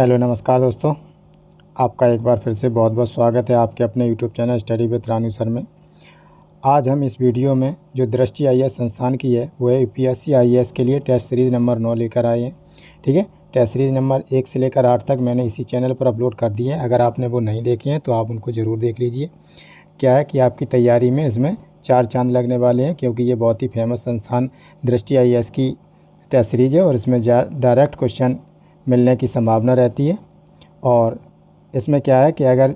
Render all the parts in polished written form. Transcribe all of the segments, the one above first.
Hello नमस्कार दोस्तों, आपका एक बार फिर से बहुत बहुत स्वागत है आपके अपने YouTube channel study with Ranu sir में। आज हम इस वीडियो में जो दृष्टि आईएएस संस्थान की है वो है यूपीएससी आईएएस के लिए टेस्ट सीरीज़ नंबर 9 लेकर आए हैं। ठीक है, टेस्ट सीरीज़ नंबर 1 से लेकर 8 तक मैंने इसी चैनल पर अपलोड कर दिए हैं। अगर आपने वो नहीं देखे हैं तो आप उनको ज़रूर देख लीजिए। क्या है कि आपकी तैयारी में इसमें 4 चाँद लगने वाले हैं, क्योंकि ये बहुत ही फेमस संस्थान दृष्टि आईएएस की टेस्ट सीरीज़ है और इसमें डायरेक्ट क्वेश्चन मिलने की संभावना रहती है। और इसमें क्या है कि अगर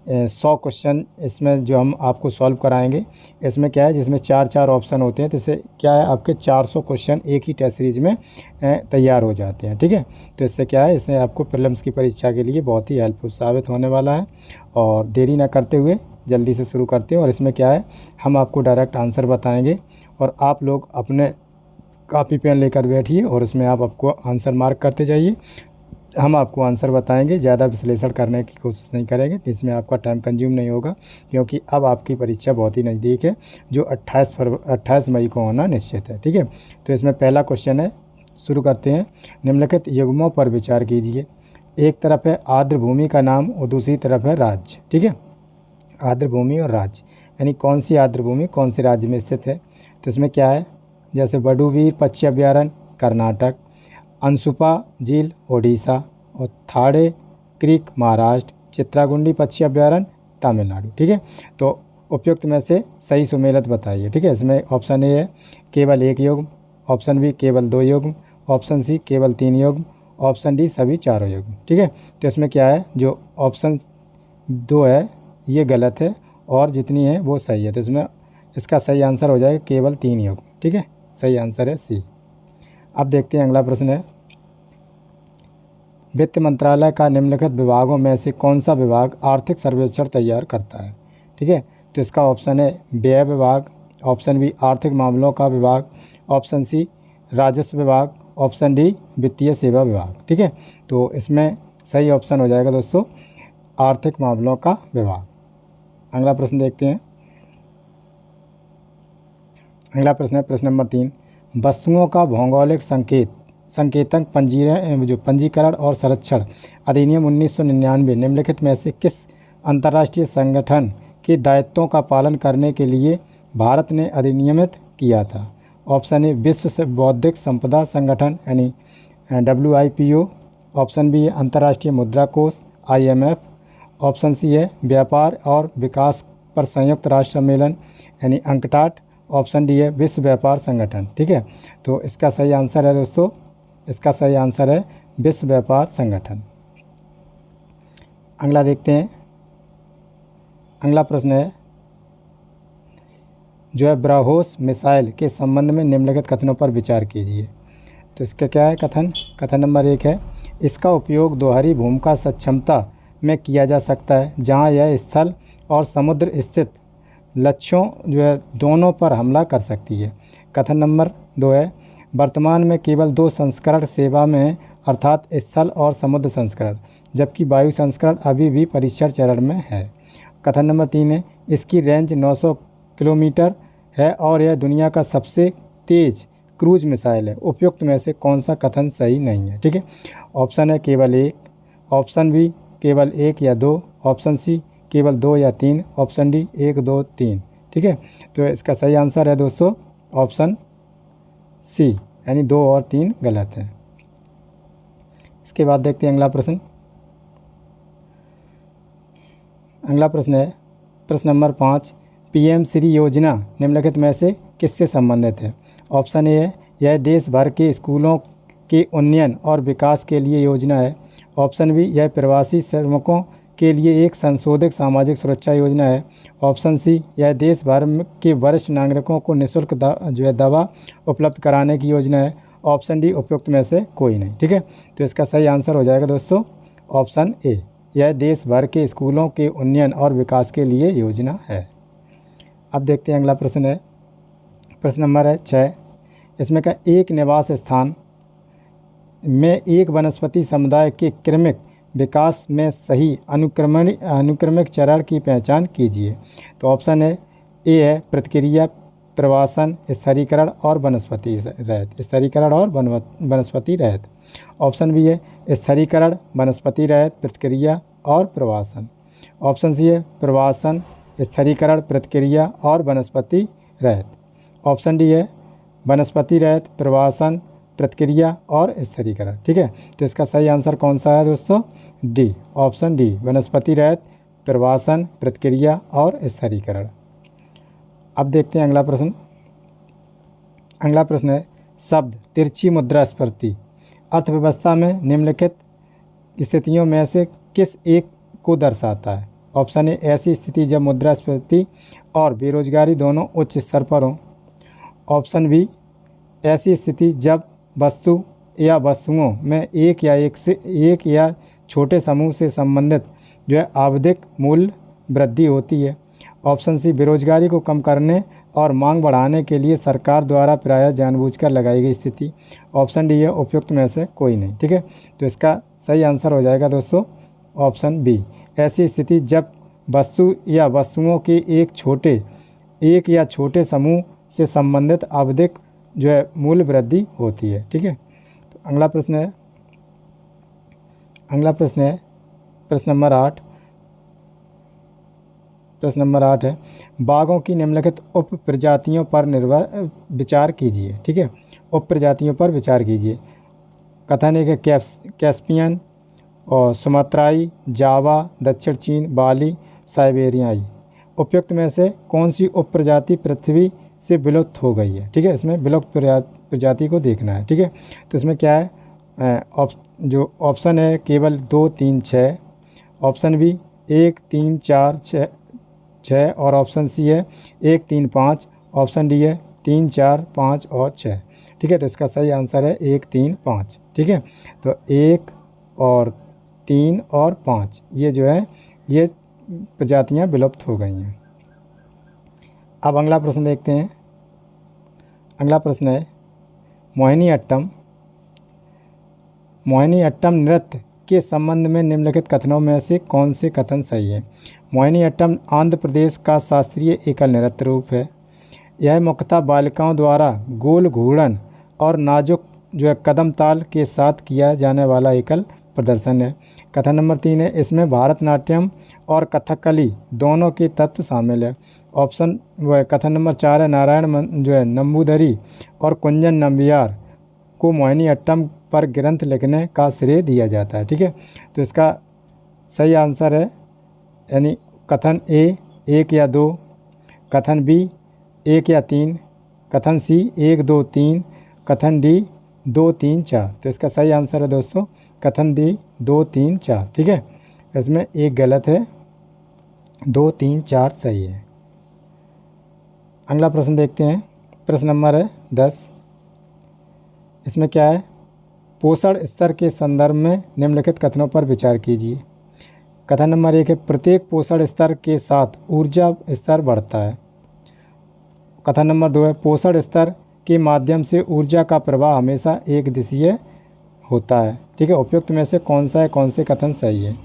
100 क्वेश्चन इसमें जो हम आपको सॉल्व कराएंगे, इसमें क्या है जिसमें 4 ऑप्शन होते हैं, तो इससे क्या है आपके 400 क्वेश्चन एक ही टेस्ट सीरीज़ में तैयार हो जाते हैं। ठीक है, तो इससे क्या है, इससे आपको प्रीलिम्स की परीक्षा के लिए बहुत ही हेल्पफुल साबित होने वाला है। और देरी ना करते हुए जल्दी से शुरू करते हैं। और इसमें क्या है, हम आपको डायरेक्ट आंसर बताएँगे और आप लोग अपने कॉपी पेन लेकर बैठिए और उसमें आप आपको आंसर मार्क करते जाइए। हम आपको आंसर बताएंगे, ज़्यादा विश्लेषण करने की कोशिश नहीं करेंगे, इसमें आपका टाइम कंज्यूम नहीं होगा, क्योंकि अब आपकी परीक्षा बहुत ही नज़दीक है, जो 28 मई को होना निश्चित है। ठीक है, तो इसमें पहला क्वेश्चन है, शुरू करते हैं। निम्नलिखित युग्मों पर विचार कीजिए। एक तरफ है आर्द्र भूमि का नाम और दूसरी तरफ है राज्य। ठीक है, आर्द्र भूमि और राज्य, यानी कौन सी आर्द्र भूमि कौन से राज्य में स्थित है। तो इसमें क्या है, जैसे बडुवीर पक्षी अभयारण्य कर्नाटक, अंशुपा झील ओडिशा और थाड़े क्रीक महाराष्ट्र, चित्रागुंडी पक्षी अभयारण्य तमिलनाडु। ठीक है, तो उपयुक्त में से सही सुमेलित बताइए। ठीक है, इसमें ऑप्शन ए है केवल 1 युग्म, ऑप्शन बी केवल 2 युग्म, ऑप्शन सी केवल 3 युग्म, ऑप्शन डी सभी 4 युग्म। ठीक है, तो इसमें क्या है, जो ऑप्शन 2 है ये गलत है और जितनी है वो सही है। तो इसमें इसका सही आंसर हो जाएगा केवल 3 युग्म। ठीक है, सही आंसर है सी। अब देखते हैं अगला प्रश्न है, वित्त मंत्रालय का निम्नलिखित विभागों में से कौन सा विभाग आर्थिक सर्वेक्षण तैयार करता है। ठीक है, तो इसका ऑप्शन है व्यय विभाग, ऑप्शन बी आर्थिक मामलों का विभाग, ऑप्शन सी राजस्व विभाग, ऑप्शन डी वित्तीय सेवा विभाग। ठीक है, तो इसमें सही ऑप्शन हो जाएगा दोस्तों आर्थिक मामलों का विभाग। अगला प्रश्न देखते हैं। अगला प्रश्न है प्रश्न नंबर 3, वस्तुओं का भौगोलिक संकेतक पंजीकरण और संरक्षण अधिनियम 1999 निम्नलिखित में से किस अंतर्राष्ट्रीय संगठन के दायित्वों का पालन करने के लिए भारत ने अधिनियमित किया था। ऑप्शन ए विश्व से बौद्धिक संपदा संगठन यानी WIPO, ऑप्शन बी है अंतर्राष्ट्रीय मुद्रा कोष IMF, ऑप्शन सी है व्यापार और विकास पर संयुक्त राष्ट्र सम्मेलन यानी अंकटाड, ऑप्शन डी है विश्व व्यापार संगठन। ठीक है, तो इसका सही आंसर है दोस्तों, इसका सही आंसर है विश्व व्यापार संगठन। अगला देखते हैं। अगला प्रश्न है जो है ब्राह्मोस मिसाइल के संबंध में निम्नलिखित कथनों पर विचार कीजिए। तो इसका क्या है कथन नंबर 1 है, इसका उपयोग दोहरी भूमिका सक्षमता में किया जा सकता है, जहां यह स्थल और समुद्र स्थित लक्ष्यों जो है दोनों पर हमला कर सकती है। कथन नंबर 2 है, वर्तमान में केवल 2 संस्करण सेवा में हैं, अर्थात स्थल और समुद्र संस्करण, जबकि वायु संस्करण अभी भी परीक्षण चरण में है। कथन नंबर 3 है, इसकी रेंज 900 किलोमीटर है और यह दुनिया का सबसे तेज क्रूज मिसाइल है। उपयुक्त में से कौन सा कथन सही नहीं है। ठीक है, ऑप्शन है केवल 1, ऑप्शन बी केवल 1 या 2, ऑप्शन सी केवल 2 या 3, ऑप्शन डी 1 2 3। ठीक है, तो इसका सही आंसर है दोस्तों ऑप्शन सी, यानी 2 और 3 गलत है। इसके बाद देखते हैं अगला प्रश्न। अगला प्रश्न है प्रश्न नंबर 5, PM श्री योजना निम्नलिखित में से किससे संबंधित है। ऑप्शन ए है यह देश भर के स्कूलों के उन्नयन और विकास के लिए योजना है, ऑप्शन बी यह प्रवासी श्रमिकों के लिए एक संशोधित सामाजिक सुरक्षा योजना है, ऑप्शन सी यह देश भर के वरिष्ठ नागरिकों को निःशुल्क दवा उपलब्ध कराने की योजना है, ऑप्शन डी उपयुक्त में से कोई नहीं। ठीक है, तो इसका सही आंसर हो जाएगा दोस्तों ऑप्शन ए, यह देश भर के स्कूलों के उन्नयन और विकास के लिए योजना है। अब देखते हैं अगला प्रश्न है प्रश्न नंबर है 6, इसमें का एक निवास स्थान में एक वनस्पति समुदाय के क्रमिक विकास में सही अनुक्रमिक चरण की पहचान कीजिए। तो ऑप्शन है ए है प्रवासन, स्थिरीकरण और वनस्पति रहत। स्थिरीकरण और वनस्पति रहत। ऑप्शन बी है स्थिरीकरण, वनस्पति रहत, प्रतिक्रिया और प्रवासन। ऑप्शन सी है प्रवासन, स्थिरीकरण, प्रतिक्रिया और वनस्पति रहत। ऑप्शन डी है वनस्पति रहत, प्रवासन, प्रतिक्रिया और स्थिरीकरण। ठीक है, तो इसका सही आंसर कौन सा है दोस्तों? डी, ऑप्शन डी, वनस्पति रहत, प्रवासन, प्रतिक्रिया और स्थिरीकरण। अब देखते हैं अगला प्रश्न। अगला प्रश्न है शब्द तिरछी मुद्रास्फीति अर्थव्यवस्था में निम्नलिखित स्थितियों में से किस एक को दर्शाता है? ऑप्शन ए ऐसी स्थिति जब मुद्रास्फीति और बेरोजगारी दोनों उच्च स्तर पर हों। ऑप्शन बी ऐसी स्थिति जब वस्तु या वस्तुओं में एक या छोटे समूह से संबंधित जो है आवधिक मूल्य वृद्धि होती है। ऑप्शन सी बेरोजगारी को कम करने और मांग बढ़ाने के लिए सरकार द्वारा प्रायः जानबूझकर लगाई गई स्थिति। ऑप्शन डी है उपयुक्त में से कोई नहीं। ठीक है, तो इसका सही आंसर हो जाएगा दोस्तों ऑप्शन बी, ऐसी स्थिति जब वस्तु या वस्तुओं के एक या छोटे समूह से संबंधित आवधिक जो है मूल्य वृद्धि होती है। ठीक है, तो अगला प्रश्न है प्रश्न नंबर 8 है बाघों की निम्नलिखित उप प्रजातियों पर विचार कीजिए। ठीक है, उप प्रजातियों पर विचार कीजिए। कथन एक है कैस्पियन और सुमात्राई, जावा, दक्षिण चीन, बाली, साइबेरियाई। उपयुक्त में से कौन सी उप प्रजाति पृथ्वी से विलुप्त हो गई है? ठीक है, इसमें विलुप्त प्रजाति को देखना है। ठीक है, तो इसमें क्या है जो ऑप्शन है केवल 2, 3, 6। ऑप्शन बी 1, 3, 4, 6 और ऑप्शन सी है 1, 3, 5। ऑप्शन डी है 3, 4, 5 और 6। ठीक है, तो इसका सही आंसर है 1, 3, 5। ठीक है, तो 1 और 3 और 5 ये जो है ये प्रजातियां विलुप्त हो गई हैं। अब अगला प्रश्न देखते हैं। अगला प्रश्न है मोहिनीअट्टम नृत्य के संबंध में निम्नलिखित कथनों में से कौन से कथन सही है? मोहिनीअट्टम आंध्र प्रदेश का शास्त्रीय एकल नृत्य रूप है। यह मुख्यतः बालिकाओं द्वारा गोल घूर्णन और नाजुक जो है कदम ताल के साथ किया जाने वाला एकल प्रदर्शन है। कथन नंबर 3 है इसमें भारतनाट्यम और कथकली दोनों के तत्व शामिल है। ऑप्शन कथन नंबर 4 है नारायण जो है नंबूदरी और कुंजन नंबियार को मोहिनीअट्टम पर ग्रंथ लिखने का श्रेय दिया जाता है। ठीक है, तो इसका सही आंसर है यानी कथन ए 1 या 2, कथन बी 1 या 3, कथन सी 1, 2, 3, कथन डी 2, 3, 4। तो इसका सही आंसर है दोस्तों कथन डी 2, 3, 4। ठीक है, इसमें एक गलत है, 2, 3, 4 सही है। अगला प्रश्न देखते हैं। प्रश्न नंबर है 10। इसमें क्या है पोषण स्तर के संदर्भ में निम्नलिखित कथनों पर विचार कीजिए। कथन नंबर 1 है प्रत्येक पोषण स्तर के साथ ऊर्जा स्तर बढ़ता है। कथन नंबर 2 है पोषण स्तर के माध्यम से ऊर्जा का प्रवाह हमेशा एक दिशीय होता है। ठीक है, उपयुक्त में से कौन से कथन सही है?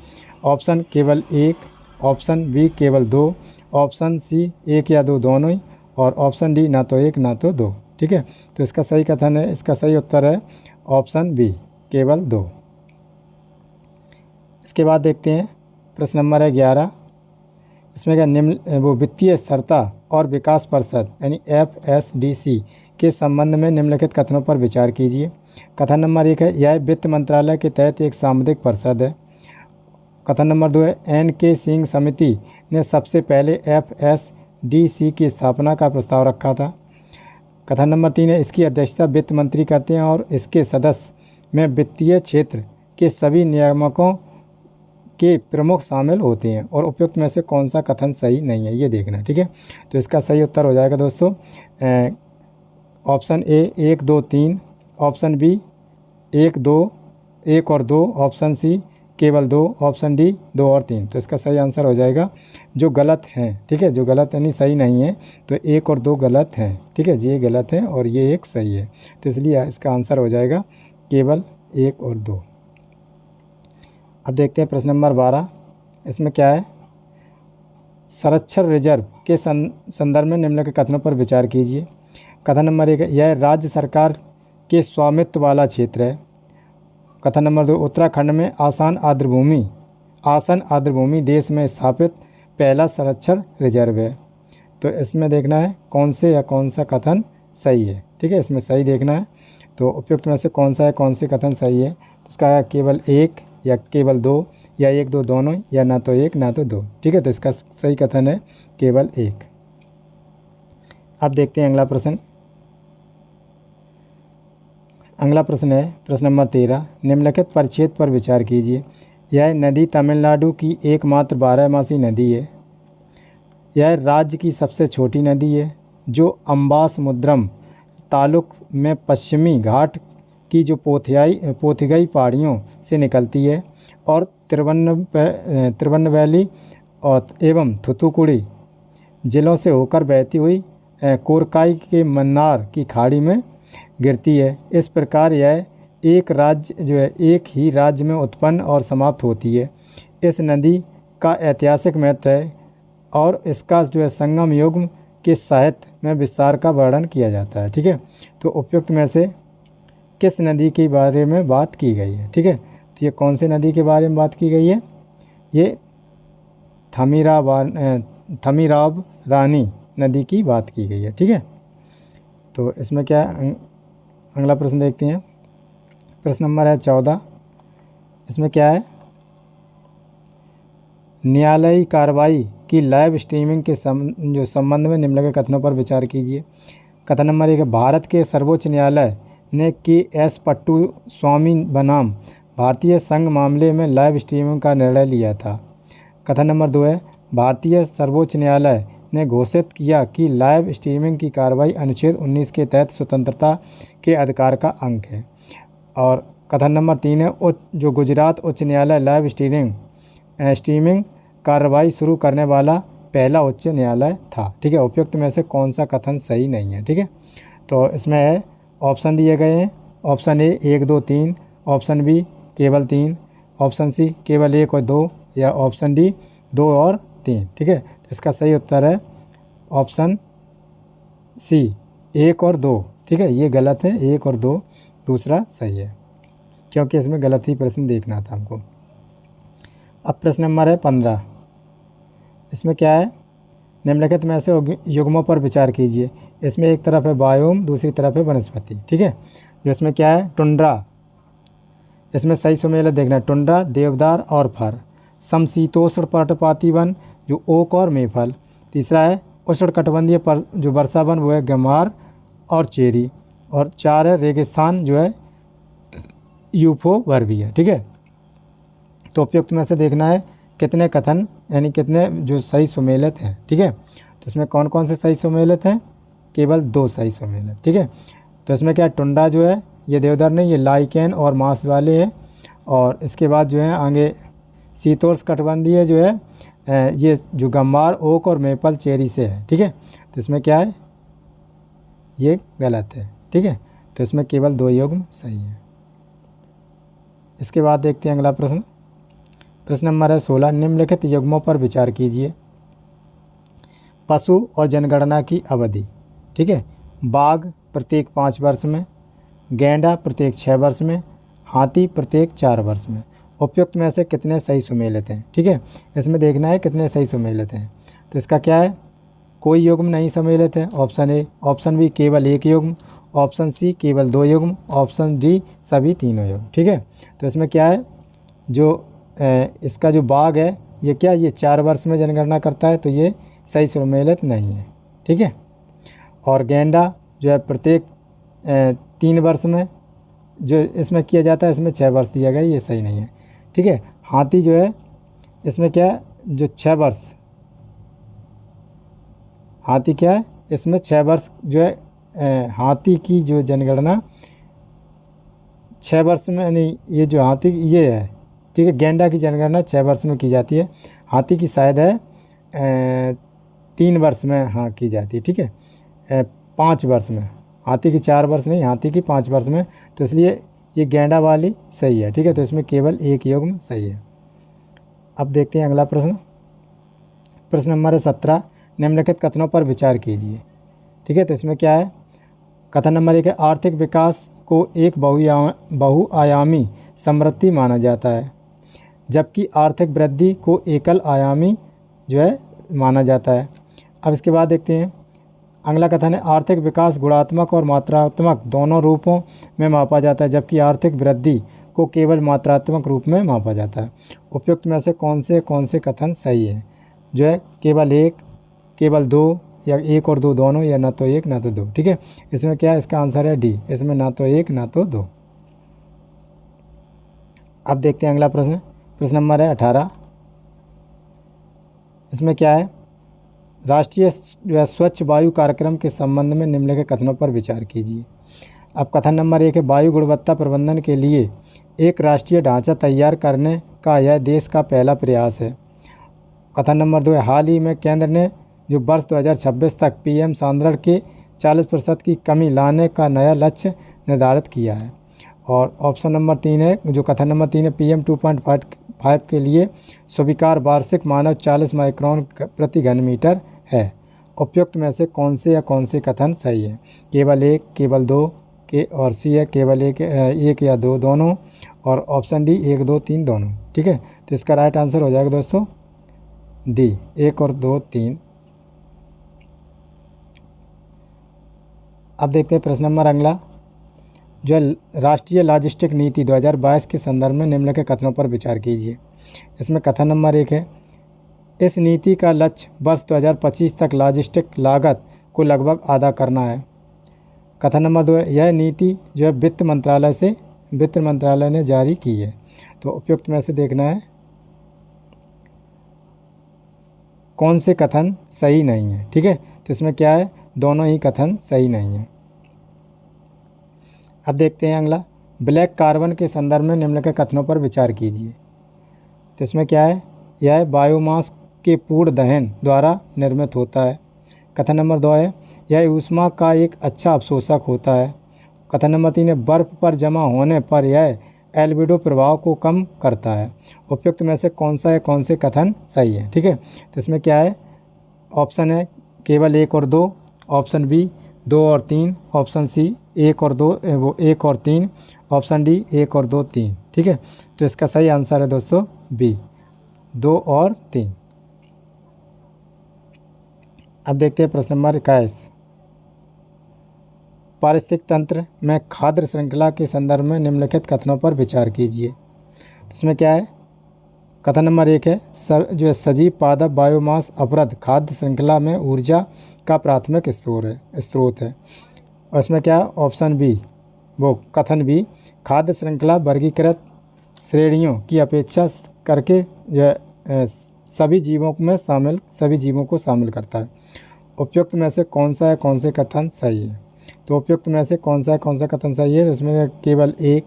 ऑप्शन केवल 1, ऑप्शन बी केवल 2, ऑप्शन सी 1 या 2 दोनों ही और ऑप्शन डी ना तो 1 ना तो 2। ठीक है, तो इसका सही कथन है, इसका सही उत्तर है ऑप्शन बी केवल 2। इसके बाद देखते हैं प्रश्न नंबर है 11। इसमें क्या निम्न वित्तीय स्थिरता और विकास परिषद यानी FSDC के संबंध में निम्नलिखित कथनों पर विचार कीजिए। कथन नंबर 1 है यह वित्त मंत्रालय के तहत एक सामुदायिक परिषद है। कथन नंबर 2 है NK सिंह समिति ने सबसे पहले FSDC की स्थापना का प्रस्ताव रखा था। कथन नंबर 3 है इसकी अध्यक्षता वित्त मंत्री करते हैं और इसके सदस्य में वित्तीय क्षेत्र के सभी नियामकों के प्रमुख शामिल होते हैं और उपयुक्त में से कौन सा कथन सही नहीं है ये देखना। ठीक है, तो इसका सही उत्तर हो जाएगा दोस्तों ऑप्शन ए 1, 2, 3, ऑप्शन बी 1 और 2, ऑप्शन सी केवल 2, ऑप्शन डी 2 और 3। तो इसका सही आंसर हो जाएगा जो गलत हैं। ठीक है, जो गलत यानी सही नहीं है तो 1 और 2 गलत हैं। ठीक है, ये गलत है और ये 1 सही है, तो इसलिए इसका आंसर हो जाएगा केवल 1 और 2। अब देखते हैं प्रश्न नंबर 12। इसमें क्या है संरक्षण रिजर्व के संदर्भ में निम्नलिखित कथनों पर विचार कीजिए। कथन नंबर 1, यह राज्य सरकार के स्वामित्व वाला क्षेत्र है। कथन नंबर 2, उत्तराखंड में आसन आर्द्रभूमि देश में स्थापित पहला संरक्षण रिजर्व है। तो इसमें देखना है कौन से या कौन सा कथन सही है। ठीक है, इसमें सही देखना है। तो उपयुक्त में से कौन सा है, कौन से कथन सही है। तो इसका केवल एक या केवल दो या एक दो दोनों या ना तो एक ना तो दो। ठीक है, तो इसका सही कथन है केवल एक। अब देखते हैं अगला प्रश्न। अगला प्रश्न है प्रश्न नंबर 13, निम्नलिखित परिच्छेद पर विचार कीजिए। यह नदी तमिलनाडु की एकमात्र 12मासी नदी है। यह राज्य की सबसे छोटी नदी है जो अम्बासमुद्रम तालुक में पश्चिमी घाट की जो पोथिगई पहाड़ियों से निकलती है और तिरुवन्नवैली और एवं थुथुकुडी जिलों से होकर बहती हुई कोरकाई के मन्नार की खाड़ी में गिरती है। इस प्रकार यह एक ही राज्य में उत्पन्न और समाप्त होती है। इस नदी का ऐतिहासिक महत्व है और इसका संगम युग के साहित्य में विस्तार का वर्णन किया जाता है। ठीक है, तो उपयुक्त में से किस नदी के बारे में बात की गई है। ठीक है, तो ये कौन से नदी के बारे में बात की गई है, ये थमीराब रानी नदी की बात की गई है। ठीक है, तो इसमें क्या है, अगला प्रश्न देखते हैं। प्रश्न नंबर है 14, इसमें क्या है, न्यायालयी कार्रवाई की लाइव स्ट्रीमिंग के संबंध में निम्नलिखित कथनों पर विचार कीजिए। कथन नंबर 1, भारत के सर्वोच्च न्यायालय ने के.एस. पट्टू स्वामी बनाम भारतीय संघ मामले में लाइव स्ट्रीमिंग का निर्णय लिया था। कथन नंबर 2 है, भारतीय सर्वोच्च न्यायालय ने घोषित किया कि लाइव स्ट्रीमिंग की कार्रवाई अनुच्छेद 19 के तहत स्वतंत्रता के अधिकार का अंग है। और कथन नंबर 3 है, गुजरात उच्च न्यायालय लाइव स्ट्रीमिंग कार्रवाई शुरू करने वाला पहला उच्च न्यायालय था। ठीक है, उपयुक्त में से कौन सा कथन सही नहीं है। ठीक है, तो इसमें है ऑप्शन दिए गए हैं। ऑप्शन ए 1 2 3, ऑप्शन बी केवल 3, ऑप्शन सी केवल 1 और 2 या ऑप्शन डी 2 और 3। ठीक है, तो इसका सही उत्तर है ऑप्शन सी 1 और 2। ठीक है, ये गलत है, 1 और 2 दूसरा सही है, क्योंकि इसमें गलत ही प्रश्न देखना था हमको। अब प्रश्न नंबर है 15, इसमें क्या है, निम्नलिखित में से युग्मों पर विचार कीजिए। इसमें एक तरफ है बायोम, दूसरी तरफ है वनस्पति। ठीक है, जो इसमें क्या है, टुंड्रा, इसमें सही सुमेल देखना, टुंड्रा, देवदार और फर। समशीतोष्ण पर्णपाती वन जो ओक और मेफल। तीसरा है उष्णकटिबंधीय पर जो वर्षा वन वो है गमार और चेरी। और 4 है रेगिस्तान जो है यूफोर्बिया। ठीक है, तो उपयुक्त में से देखना है कितने कथन यानी कितने जो सही सुमेलित हैं। ठीक है, तो इसमें कौन कौन से सही सुमेलित हैं, केवल 2 सही सुमेलित। ठीक है, तो इसमें क्या टुंड्रा जो है ये देवदार नहीं, ये लाइकेन और मांस वाले हैं। और इसके बाद जो है आगे शीतोष्ण कटिबंधीय जो है ये जो गम्मार, ओक और मेपल चेरी से है। ठीक है, तो इसमें क्या है, ये गलत है। ठीक है, तो इसमें केवल 2 युग्म सही है। इसके बाद देखते हैं अगला प्रश्न। प्रश्न नंबर है 16, निम्नलिखित युग्मों पर विचार कीजिए। पशु और जनगणना की अवधि। ठीक है, बाघ प्रत्येक 5 वर्ष में, गैंडा प्रत्येक 6 वर्ष में, हाथी प्रत्येक 4 वर्ष में। उपयुक्त में से कितने सही सुमेलित हैं। ठीक है, इसमें देखना है कितने सही सुमेलित हैं। तो इसका क्या है, कोई युग्म नहीं सम्मिलित है, ऑप्शन ए। ऑप्शन बी केवल 1 युग्म, ऑप्शन सी केवल 2 युग्म, ऑप्शन डी सभी तीनों युग्म। ठीक है, तो इसमें क्या है, जो इसका जो बाघ है ये क्या, ये 4 वर्ष में जनगणना करता है, तो ये सही सम्मिलित नहीं है। ठीक है, और गैंडा जो है प्रत्येक 3 वर्ष में जो इसमें किया जाता है, इसमें 6 वर्ष दिया गया, ये सही नहीं है। ठीक है, हाथी जो है इसमें क्या है, जो 6 वर्ष, हाथी क्या है इसमें 6 वर्ष जो है हाथी की जो जनगणना 6 वर्ष में नहीं, ये जो हाथी ये है। ठीक है, गैंडा की जनगणना 6 वर्ष में की जाती है, हाथी की शायद है 3 वर्ष में हाँ की जाती है। ठीक है, 5 वर्ष में, हाथी की 4 वर्ष नहीं, हाथी की 5 वर्ष में, तो इसलिए ये गैंडा वाली सही है। ठीक है, तो इसमें केवल 1 युग्म सही है। अब देखते हैं अगला प्रश्न। प्रश्न नंबर है 17, निम्नलिखित कथनों पर विचार कीजिए। ठीक है, तो इसमें क्या है, कथन नंबर 1 है आर्थिक विकास को एक बहुआयामी समृद्धि माना जाता है, जबकि आर्थिक वृद्धि को एकल आयामी जो है माना जाता है। अब इसके बाद देखते हैं अगला कथन है आर्थिक विकास गुणात्मक और मात्रात्मक दोनों रूपों में मापा जाता है, जबकि आर्थिक वृद्धि को केवल मात्रात्मक रूप में मापा जाता है। उपयुक्त में से कौन से कथन सही है, जो है केवल एक, केवल दो, या एक और दो दोनों, या ना तो एक ना तो दो। ठीक है, इसमें क्या है, इसका आंसर है डी, इसमें ना तो एक ना तो दो। अब देखते हैं अगला प्रश्न, प्रश्न नंबर है 18। इसमें क्या है, राष्ट्रीय स्वच्छ वायु कार्यक्रम के संबंध में निम्नलिखित कथनों पर विचार कीजिए। अब कथन नंबर 1 है वायु गुणवत्ता प्रबंधन के लिए एक राष्ट्रीय ढांचा तैयार करने का यह देश का पहला प्रयास है। कथन नंबर 2 है हाल ही में केंद्र ने जो वर्ष 2026 तक पीएम सांद्रण के 40% की कमी लाने का नया लक्ष्य निर्धारित किया है। और ऑप्शन नंबर 3 है, जो कथन नंबर 3 है PM 2.5 के लिए स्वीकार वार्षिक मानव 40 माइक्रोन प्रति घन मीटर है। उपयुक्त में से कौन से कथन सही है, केवल एक, केवल दो के, और सी है केवल एक या दो दोनों, और ऑप्शन डी 1 2 3 दोनों। ठीक है, तो इसका राइट आंसर हो जाएगा दोस्तों डी, 1 और 2 3। अब देखते हैं प्रश्न नंबर अगला, जो राष्ट्रीय लॉजिस्टिक नीति 2022 के संदर्भ में निम्नलिखित कथनों पर विचार कीजिए। इसमें कथन नंबर 1 है इस नीति का लक्ष्य वर्ष 2025 तक लॉजिस्टिक लागत को लगभग आधा करना है। कथन नंबर 2 है यह नीति जो है वित्त मंत्रालय ने जारी की है। तो उपयुक्त में से देखना है कौन से कथन सही नहीं है। ठीक है, तो इसमें क्या है, दोनों ही कथन सही नहीं है। अब देखते हैं अगला, ब्लैक कार्बन के संदर्भ में निम्नलिखित कथनों पर विचार कीजिए। तो इसमें क्या है, यह बायोमास के पूर्ण दहन द्वारा निर्मित होता है। कथन नंबर 2 है यह ऊष्मा का एक अच्छा अवशोषक होता है। कथन नंबर 3 है बर्फ पर जमा होने पर यह एल्बिडो प्रभाव को कम करता है। उपयुक्त में से कौन से कथन सही है। ठीक है, तो इसमें क्या है, ऑप्शन है केवल 1 और 2, ऑप्शन बी 2 और 3, ऑप्शन सी 1 और 3, ऑप्शन डी 1 और 2 3। ठीक है, तो इसका सही आंसर है दोस्तों बी, 2 और 3। अब देखते हैं प्रश्न नंबर 21, पारिस्थितिक तंत्र में खाद्य श्रृंखला के संदर्भ में निम्नलिखित कथनों पर विचार कीजिए। तो इसमें क्या है, कथन नंबर 1 है जो है सजीव पादप बायोमास अपरद खाद्य श्रृंखला में ऊर्जा का प्राथमिक स्रोत है। और इसमें क्या, ऑप्शन बी, वो कथन बी खाद्य श्रृंखला वर्गीकृत श्रेणियों की अपेक्षा करके जो है सभी जीवों को शामिल करता है। उपयुक्त में से कौन से कथन सही है। तो उपयुक्त में से कौन सा कथन सही है, तो इसमें केवल एक,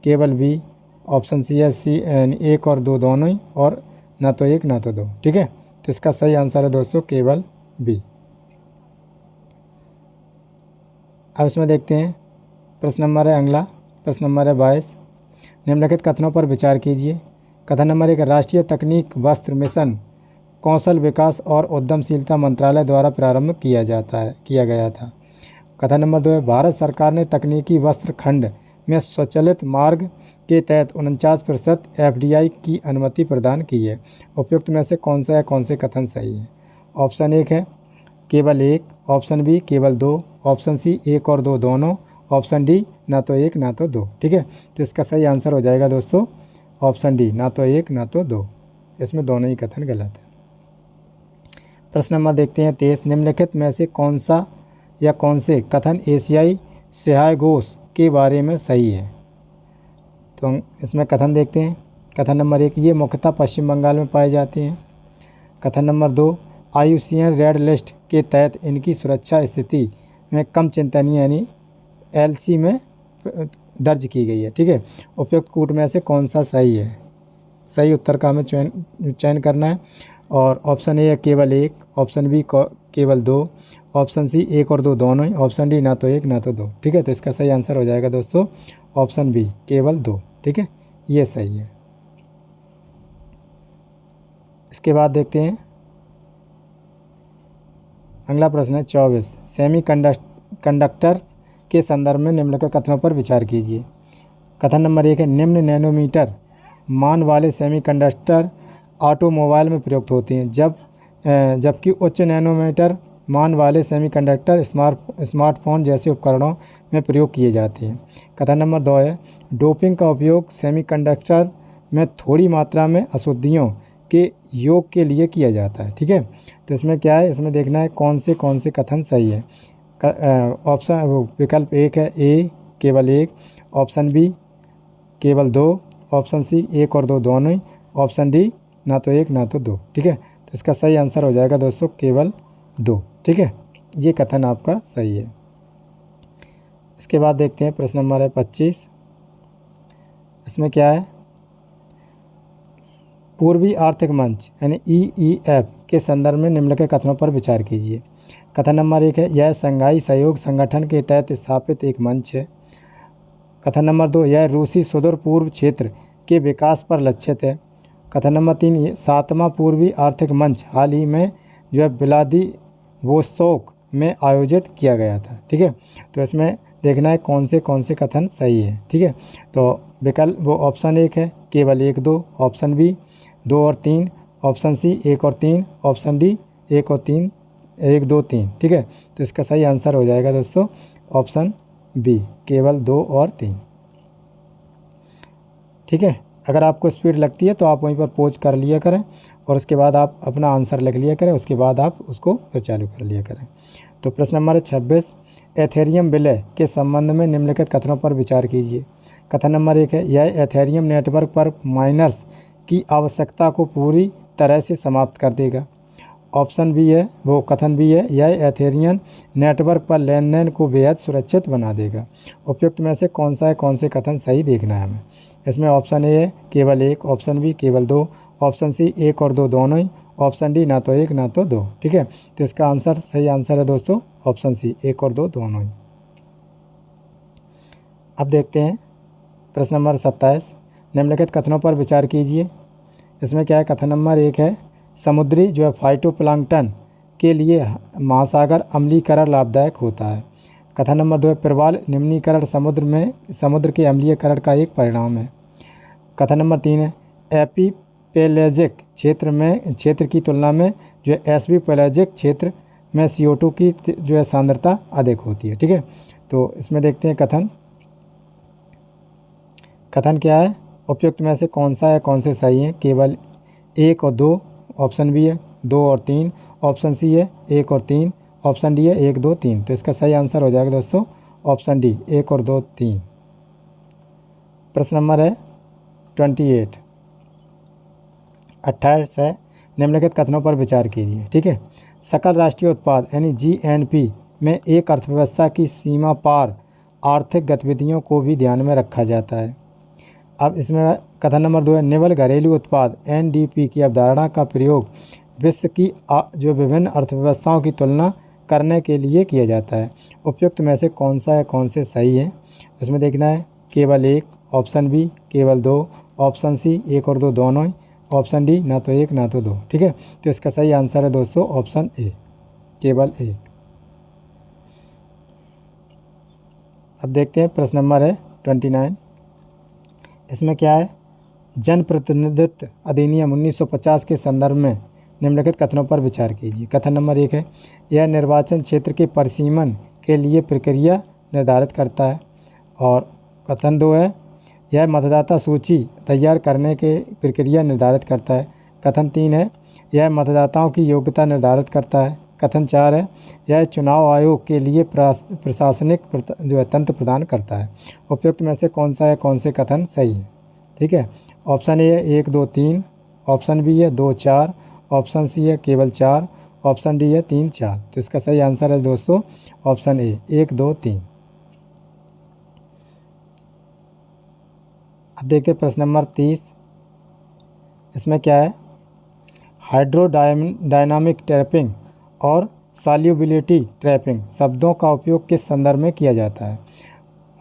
केवल बी, ऑप्शन सी है सी 1 और 2 दोनों ही, और ना तो एक ना तो दो। ठीक है, तो इसका सही आंसर है दोस्तों केवल बी। अब इसमें देखते हैं प्रश्न नंबर है अगला, प्रश्न नंबर है 22, निम्नलिखित कथनों पर विचार कीजिए। कथन नंबर 1 राष्ट्रीय तकनीक वस्त्र मिशन कौशल विकास और उद्यमशीलता मंत्रालय द्वारा प्रारंभ किया गया था। कथन नंबर 2 है भारत सरकार ने तकनीकी वस्त्र खंड में स्वचालित मार्ग के तहत 49% FDI की अनुमति प्रदान की है। उपयुक्त में से कौन से कथन सही है। ऑप्शन 1 है केवल 1, ऑप्शन बी केवल 2, ऑप्शन सी 1 और 2 दोनों, ऑप्शन डी ना तो 1 ना तो 2। ठीक है, तो इसका सही आंसर हो जाएगा दोस्तों ऑप्शन डी, ना तो 1 ना तो 2। इसमें दोनों ही कथन गलत है। प्रश्न नंबर देखते हैं 23, निम्नलिखित में से कौन से कथन एशियाई सहायघोष के बारे में सही है। तो इसमें कथन देखते हैं। कथन नंबर 1 ये मुख्यतः पश्चिम बंगाल में पाए जाते हैं। कथन नंबर 2 IUCN रेड लिस्ट के तहत इनकी सुरक्षा स्थिति में कम चिंतनीय यानी LC में दर्ज की गई है। ठीक है, उपयुक्त कूट में से कौन सा सही है। सही उत्तर का हमें चयन करना है। और ऑप्शन ए है केवल 1, ऑप्शन बी केवल 2, ऑप्शन सी 1 और 2 दोनों ही, ऑप्शन डी ना तो 1 ना तो 2। ठीक है, तो इसका सही आंसर हो जाएगा दोस्तों ऑप्शन बी केवल 2। ठीक है, ये सही है। इसके बाद देखते हैं अगला प्रश्न है 24, सेमी कंडक्टर्स के संदर्भ में निम्नलिखित कथनों पर विचार कीजिए। कथन नंबर 1 है, निम्न नैनोमीटर मान वाले सेमीकंडक्टर ऑटोमोबाइल में प्रयुक्त होते हैं, जबकि उच्च नैनोमीटर मान वाले सेमीकंडक्टर स्मार्टफोन जैसे उपकरणों में प्रयोग किए जाते हैं। कथन नंबर 2 है, डोपिंग का उपयोग सेमीकंडक्टर में थोड़ी मात्रा में अशुद्धियों के योग के लिए किया जाता है। ठीक है, तो इसमें क्या है, इसमें देखना है कौन से कथन सही है। ऑप्शन विकल्प 1 है ए केवल 1, ऑप्शन बी केवल 2, ऑप्शन सी 1 और 2 दोनों ही, ऑप्शन डी ना तो 1 ना तो 2। ठीक है, तो इसका सही आंसर हो जाएगा दोस्तों केवल 2। ठीक है, ये कथन आपका सही है। इसके बाद देखते हैं प्रश्न नंबर है 25। इसमें क्या है, पूर्वी आर्थिक मंच यानी EEF के संदर्भ में निम्नलिखित कथनों पर विचार कीजिए। कथन नंबर 1 है, यह शंघाई सहयोग संगठन के तहत स्थापित एक मंच है। कथन नंबर 2, यह रूसी सुदूर पूर्व क्षेत्र के विकास पर लक्षित है। कथन नंबर 3, 7वां पूर्वी आर्थिक मंच हाल ही में जो है व्लादिवोस्तोक में आयोजित किया गया था। ठीक है, तो इसमें देखना है कौन से कथन सही है। ठीक है, तो विकल्प वो ऑप्शन 1 है केवल 1 2, ऑप्शन बी 2 और 3, ऑप्शन सी 1 और 3, ऑप्शन डी 1 और 3 1 2 3। ठीक है, तो इसका सही आंसर हो जाएगा दोस्तों ऑप्शन बी केवल 2 और 3। ठीक है, अगर आपको स्पीड लगती है तो आप वहीं पर पॉज कर लिया करें और उसके बाद आप अपना आंसर लिख लिया करें, उसके बाद आप उसको फिर चालू कर लिया करें। तो प्रश्न नंबर 26, एथेरियम विलय के संबंध में निम्नलिखित कथनों पर विचार कीजिए। कथन नंबर 1 है, यह एथेरियम नेटवर्क पर माइनर्स की आवश्यकता को पूरी तरह से समाप्त कर देगा। ऑप्शन बी है, वो कथन बी है, यह एथेरियम नेटवर्क पर लेन देन को बेहद सुरक्षित बना देगा। उपयुक्त में से कौन से कथन सही देखना है हमें। इसमें ऑप्शन ए है केवल 1, ऑप्शन बी केवल 2, ऑप्शन सी 1 और 2 दोनों ही, ऑप्शन डी ना तो 1 ना तो 2। ठीक है, तो इसका आंसर सही आंसर है दोस्तों ऑप्शन सी 1 और 2 दोनों ही। अब देखते हैं प्रश्न नंबर 27, निम्नलिखित कथनों पर विचार कीजिए। इसमें क्या है, कथन नंबर 1 है, समुद्री जो है फाइटोप्लैंक्टन के लिए महासागर अम्लीकरण लाभदायक होता है। कथन नंबर 2 है, प्रवाल निम्नीकरण समुद्र के अम्लीकरण का एक परिणाम है। कथन नंबर 3 है, एपीपेलेजिक क्षेत्र की तुलना में जो है एसबीपेलेजिक क्षेत्र में CO2 की जो है सांद्रता अधिक होती है। ठीक है, तो इसमें देखते हैं कथन क्या है, उपयुक्त में से कौन से सही है। केवल 1 और 2, ऑप्शन बी है 2 और 3, ऑप्शन सी है 1 और 3, ऑप्शन डी है 1 2 3। तो इसका सही आंसर हो जाएगा दोस्तों ऑप्शन डी 1 और 2 3। प्रश्न नंबर है 28 है, निम्नलिखित कथनों पर विचार कीजिए। ठीक है, सकल राष्ट्रीय उत्पाद यानी GNP में एक अर्थव्यवस्था की सीमा पार आर्थिक गतिविधियों को भी ध्यान में रखा जाता है। अब इसमें कथन नंबर 2 है, निवल घरेलू उत्पाद NDP की अवधारणा का प्रयोग विश्व की जो विभिन्न अर्थव्यवस्थाओं की तुलना करने के लिए किया जाता है। उपयुक्त में से कौन से सही है। इसमें देखना है केवल 1, ऑप्शन बी केवल 2, ऑप्शन सी 1 और 2 दोनों ही, ऑप्शन डी ना तो 1 ना तो 2। ठीक है, तो इसका सही आंसर है दोस्तों ऑप्शन ए केवल 1। अब देखते हैं प्रश्न नंबर है 29। इसमें क्या है, जन प्रतिनिधित्व अधिनियम 1950 के संदर्भ में निम्नलिखित कथनों पर विचार कीजिए। कथन नंबर 1 है, यह निर्वाचन क्षेत्र के परिसीमन के लिए प्रक्रिया निर्धारित करता है। और कथन 2 है, यह मतदाता सूची तैयार करने के प्रक्रिया निर्धारित करता है। कथन 3 है, यह मतदाताओं की योग्यता निर्धारित करता है। कथन 4 है, यह चुनाव आयोग के लिए प्रशासनिक जो है तंत्र प्रदान करता है। उपयुक्त में से कौन से कथन सही है। ठीक है, ऑप्शन ए है 1 2 3, ऑप्शन बी है 2 4, ऑप्शन सी है केवल 4, ऑप्शन डी है 3 4। तो इसका सही आंसर है दोस्तों ऑप्शन ए 1 2 3। अब देखिए प्रश्न नंबर 30। इसमें क्या है, हाइड्रोडायनामिक ट्रैपिंग और सॉल्युबिलिटी ट्रैपिंग शब्दों का उपयोग किस संदर्भ में किया जाता है।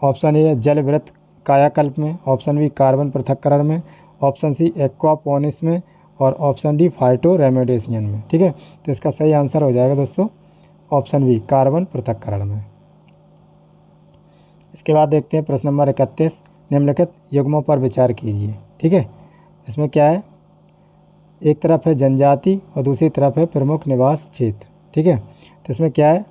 ऑप्शन ए है जलवृत्त कायाकल्प में, ऑप्शन बी कार्बन पृथक्करण में, ऑप्शन सी एक्वापोनिक्स में और ऑप्शन डी फाइटो रेमेडिएशन में। ठीक है, तो इसका सही आंसर हो जाएगा दोस्तों ऑप्शन बी कार्बन पृथक्करण में। इसके बाद देखते हैं प्रश्न नंबर 31, निम्नलिखित युग्मों पर विचार कीजिए। ठीक है, इसमें क्या है, एक तरफ है जनजाति और दूसरी तरफ है प्रमुख निवास क्षेत्र। ठीक है, तो इसमें क्या है,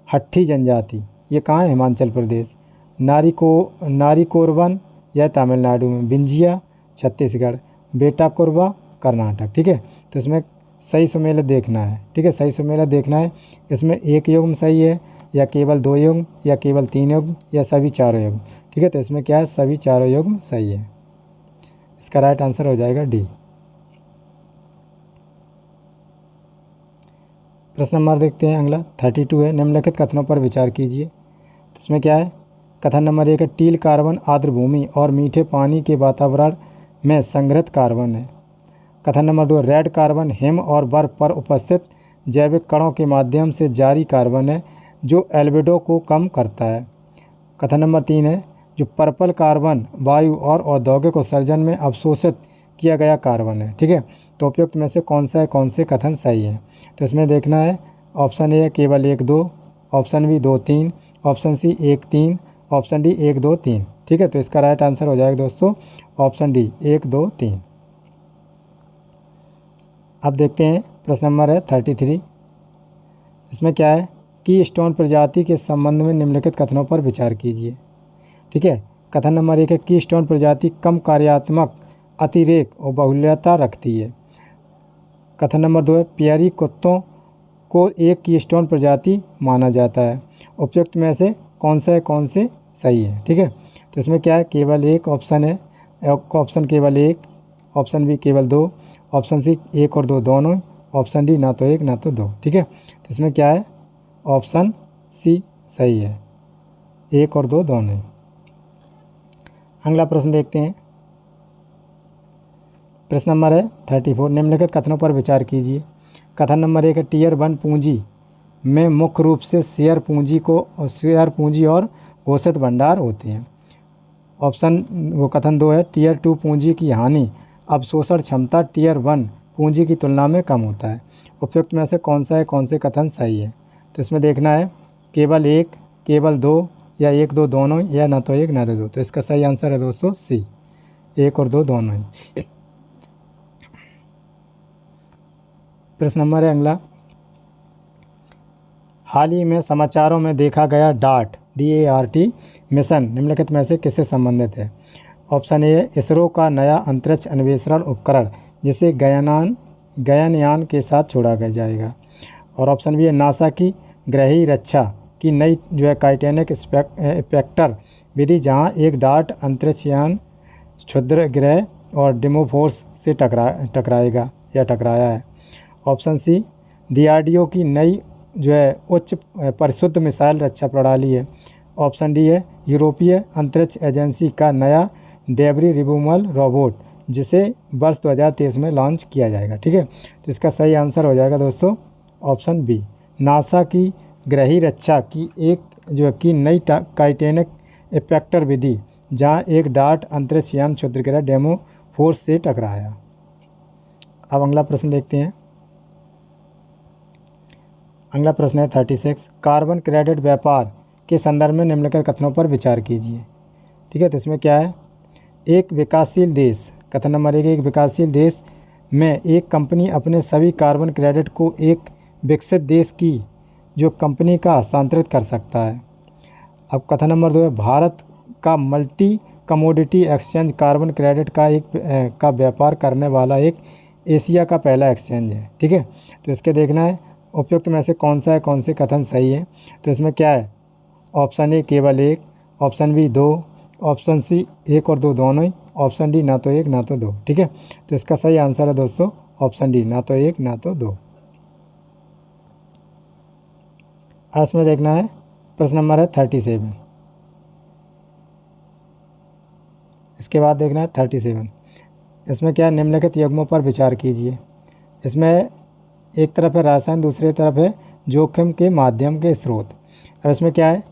हट्ठी जनजाति, ये कहाँ है, हिमाचल प्रदेश। नारीकोरवन, यह तमिलनाडु में। बिंजिया छत्तीसगढ़। बेटा कुरबा कर्नाटक। ठीक है, तो इसमें सही सुमेल देखना है। ठीक है, सही सुमेल देखना है, इसमें एक युग्म सही है या केवल दो युग्म या केवल तीन युग्म या सभी चारों युग्म। ठीक है, तो इसमें क्या है, सभी चारों युग्म सही है। इसका राइट आंसर हो जाएगा डी। प्रश्न नंबर देखते हैं अगला 32 है, निम्नलिखित कथनों पर विचार कीजिए। तो इसमें क्या है, कथन नंबर 1 है, टील कार्बन आर्द्र भूमि और मीठे पानी के वातावरण में संग्रहित कार्बन है। कथन नंबर 2, रेड कार्बन हिम और बर्फ पर उपस्थित जैविक कणों के माध्यम से जारी कार्बन है जो एल्बिडो को कम करता है। कथन नंबर 3 है, जो पर्पल कार्बन वायु और औद्योगिक उत्सर्जन में अवशोषित किया गया कार्बन है। ठीक है, तो उपयुक्त में से कौन से कथन सही है। तो इसमें देखना है, ऑप्शन ए केवल 1 2, option B 2 3, option C 1 3, option D 1 2 3। ठीक है, तो इसका राइट आंसर हो जाएगा दोस्तों ऑप्शन डी 1 2 3। अब देखते हैं प्रश्न नंबर है 33। इसमें क्या है, की स्टोन प्रजाति के संबंध में निम्नलिखित कथनों पर विचार कीजिए। ठीक है, कथन नंबर 1 है, की स्टोन प्रजाति कम कार्यात्मक अतिरेक और बहुल्यता रखती है। कथन नंबर 2 है, पियरी कुत्तों को एक की स्टोन प्रजाति माना जाता है। उपयुक्त में से कौन से सही है। ठीक है, तो इसमें क्या है, केवल एक ऑप्शन है, ऑप्शन केवल 1, ऑप्शन बी केवल 2, ऑप्शन सी 1 और 2 दोनों, ऑप्शन डी ना तो 1 ना तो 2। ठीक है, तो इसमें क्या है, ऑप्शन सी सही है, 1 और 2 दोनों। अगला प्रश्न देखते हैं, प्रश्न नंबर है 34, निम्नलिखित कथनों पर विचार कीजिए। कथन नंबर 1 है, टीयर 1 पूंजी में मुख्य रूप से शेयर पूंजी और घोषित भंडार होते हैं। कथन 2 है, टीयर 2 पूंजी की हानि अवशोषण क्षमता टीयर 1 पूंजी की तुलना में कम होता है। उपयुक्त में से कौन से कथन सही है। तो इसमें देखना है, केवल 1, केवल 2 या 1 2 दोनों या ना तो 1 ना तो 2। तो इसका सही आंसर है दोस्तों सी, 1 और 2 दोनों ही। प्रश्न नंबर है अगला, हाल ही में समाचारों में देखा गया DART मिशन निम्नलिखित में से किससे संबंधित है। ऑप्शन ए है, इसरो का नया अंतरिक्ष अन्वेषण उपकरण जिसे गगनयान के साथ छोड़ा जाएगा। और ऑप्शन बी है, नासा की ग्रही रक्षा की नई काइटेनिक स्पेक्टर विधि जहां एक डार्ट अंतरिक्षयान क्षुद्र ग्रह और डिमोफोर्स से टकराया है। ऑप्शन सी, DRDO की नई उच्च परिशुद्ध मिसाइल रक्षा प्रणाली है। ऑप्शन डी है, यूरोपीय अंतरिक्ष एजेंसी का नया डेब्री रिमूवल रोबोट जिसे वर्ष 2023 में लॉन्च किया जाएगा। ठीक है, तो इसका सही आंसर हो जाएगा दोस्तों ऑप्शन बी, नासा की ग्रही रक्षा की नई काइटेनिक स्पेक्टर विधि जहां एक डार्ट अंतरिक्षयान क्षुद्रग्रह डिमोफोर्स से टकराया। अब अगला प्रश्न देखते हैं। अगला प्रश्न है 36, कार्बन क्रेडिट व्यापार के संदर्भ में निम्नलिखित कथनों पर विचार कीजिए। ठीक है, तो इसमें क्या है, एक विकासशील देश, कथन नंबर 1, एक विकासशील देश में एक कंपनी अपने सभी कार्बन क्रेडिट को एक विकसित देश की कंपनी का हस्तांतरित कर सकता है। अब कथन नंबर 2 है, भारत का multi commodity exchange carbon credit का व्यापार करने वाला एक एशिया का पहला एक्सचेंज है। ठीक है, तो इसके देखना है उपयुक्त में से कौन से कथन सही है। तो इसमें क्या है, ऑप्शन ए केवल 1, ऑप्शन बी 2, ऑप्शन सी 1 और 2 दोनों ही, ऑप्शन डी ना तो 1 ना तो 2। ठीक है, तो इसका सही आंसर है दोस्तों ऑप्शन डी, ना तो 1 ना तो 2। इसमें देखना है प्रश्न नंबर है 37। इसके बाद देखना है 37। इसमें क्या है, निम्नलिखित युग्मों पर विचार कीजिए। इसमें एक तरफ है रासायन, दूसरी तरफ है जोखिम के माध्यम के स्रोत। अब इसमें क्या है,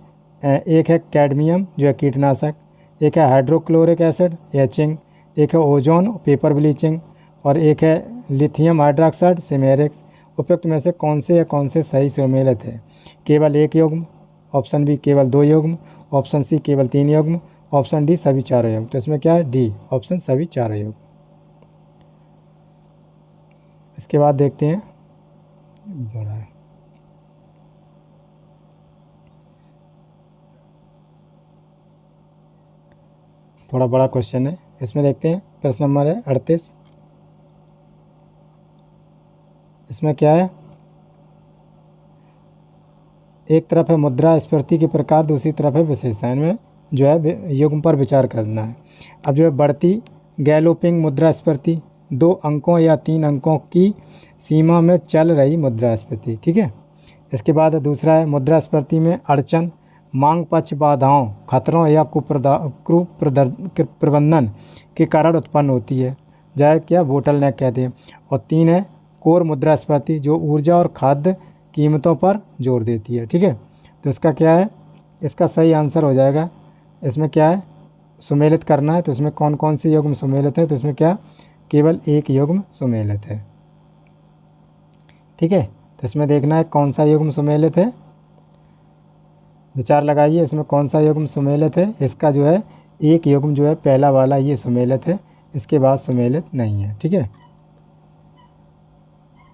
एक है कैडमियम कीटनाशक, एक है हाइड्रोक्लोरिक एसिड एचिंग, एक है ओजोन पेपर ब्लीचिंग और एक है लिथियम हाइड्रोक्साइड सिमेरिक्स। उपयुक्त में से कौन से सही सुमेलित है? केवल एक युग्म, ऑप्शन बी केवल दो युग्म, ऑप्शन सी केवल तीन युग्म, ऑप्शन डी सभी चारों युग्म। तो इसमें क्या है? डी ऑप्शन सभी चारों युग्म। इसके बाद देखते हैं, बड़ा है, थोड़ा बड़ा क्वेश्चन है। इसमें देखते हैं, प्रश्न नंबर है 38। इसमें क्या है? एक तरफ है मुद्रास्फीति के प्रकार, दूसरी तरफ है विशेषता। इनमें जो है युग्म पर विचार करना है। अब जो है बढ़ती गैलोपिंग मुद्रास्फीति, 2 अंकों या 3 अंकों की सीमा में चल रही मुद्रास्फीति, ठीक है। इसके बाद दूसरा है मुद्रास्फीति में अड़चन, मांग पक्ष बाधाओं, खतरों या कुप्रबंधन के कारण उत्पन्न होती है, जाए क्या बोटल नेक कहते हैं। और 3 है कोर मुद्रास्फीति, जो ऊर्जा और खाद्य कीमतों पर जोर देती है, ठीक है। तो इसका क्या है? इसका सही आंसर हो जाएगा, इसमें क्या है? सुमेलित करना है। तो इसमें कौन कौन से युग्म सुमेलित है? तो इसमें क्या? केवल एक युग्म सुमेलित है, ठीक है। तो इसमें देखना है कौन सा युग्म सुमेलित है, विचार लगाइए इसमें कौन सा युग्म सुमेलित है। इसका जो है एक युग्म जो है पहला वाला ये सुमेलित है, इसके बाद सुमेलित नहीं है, ठीक है।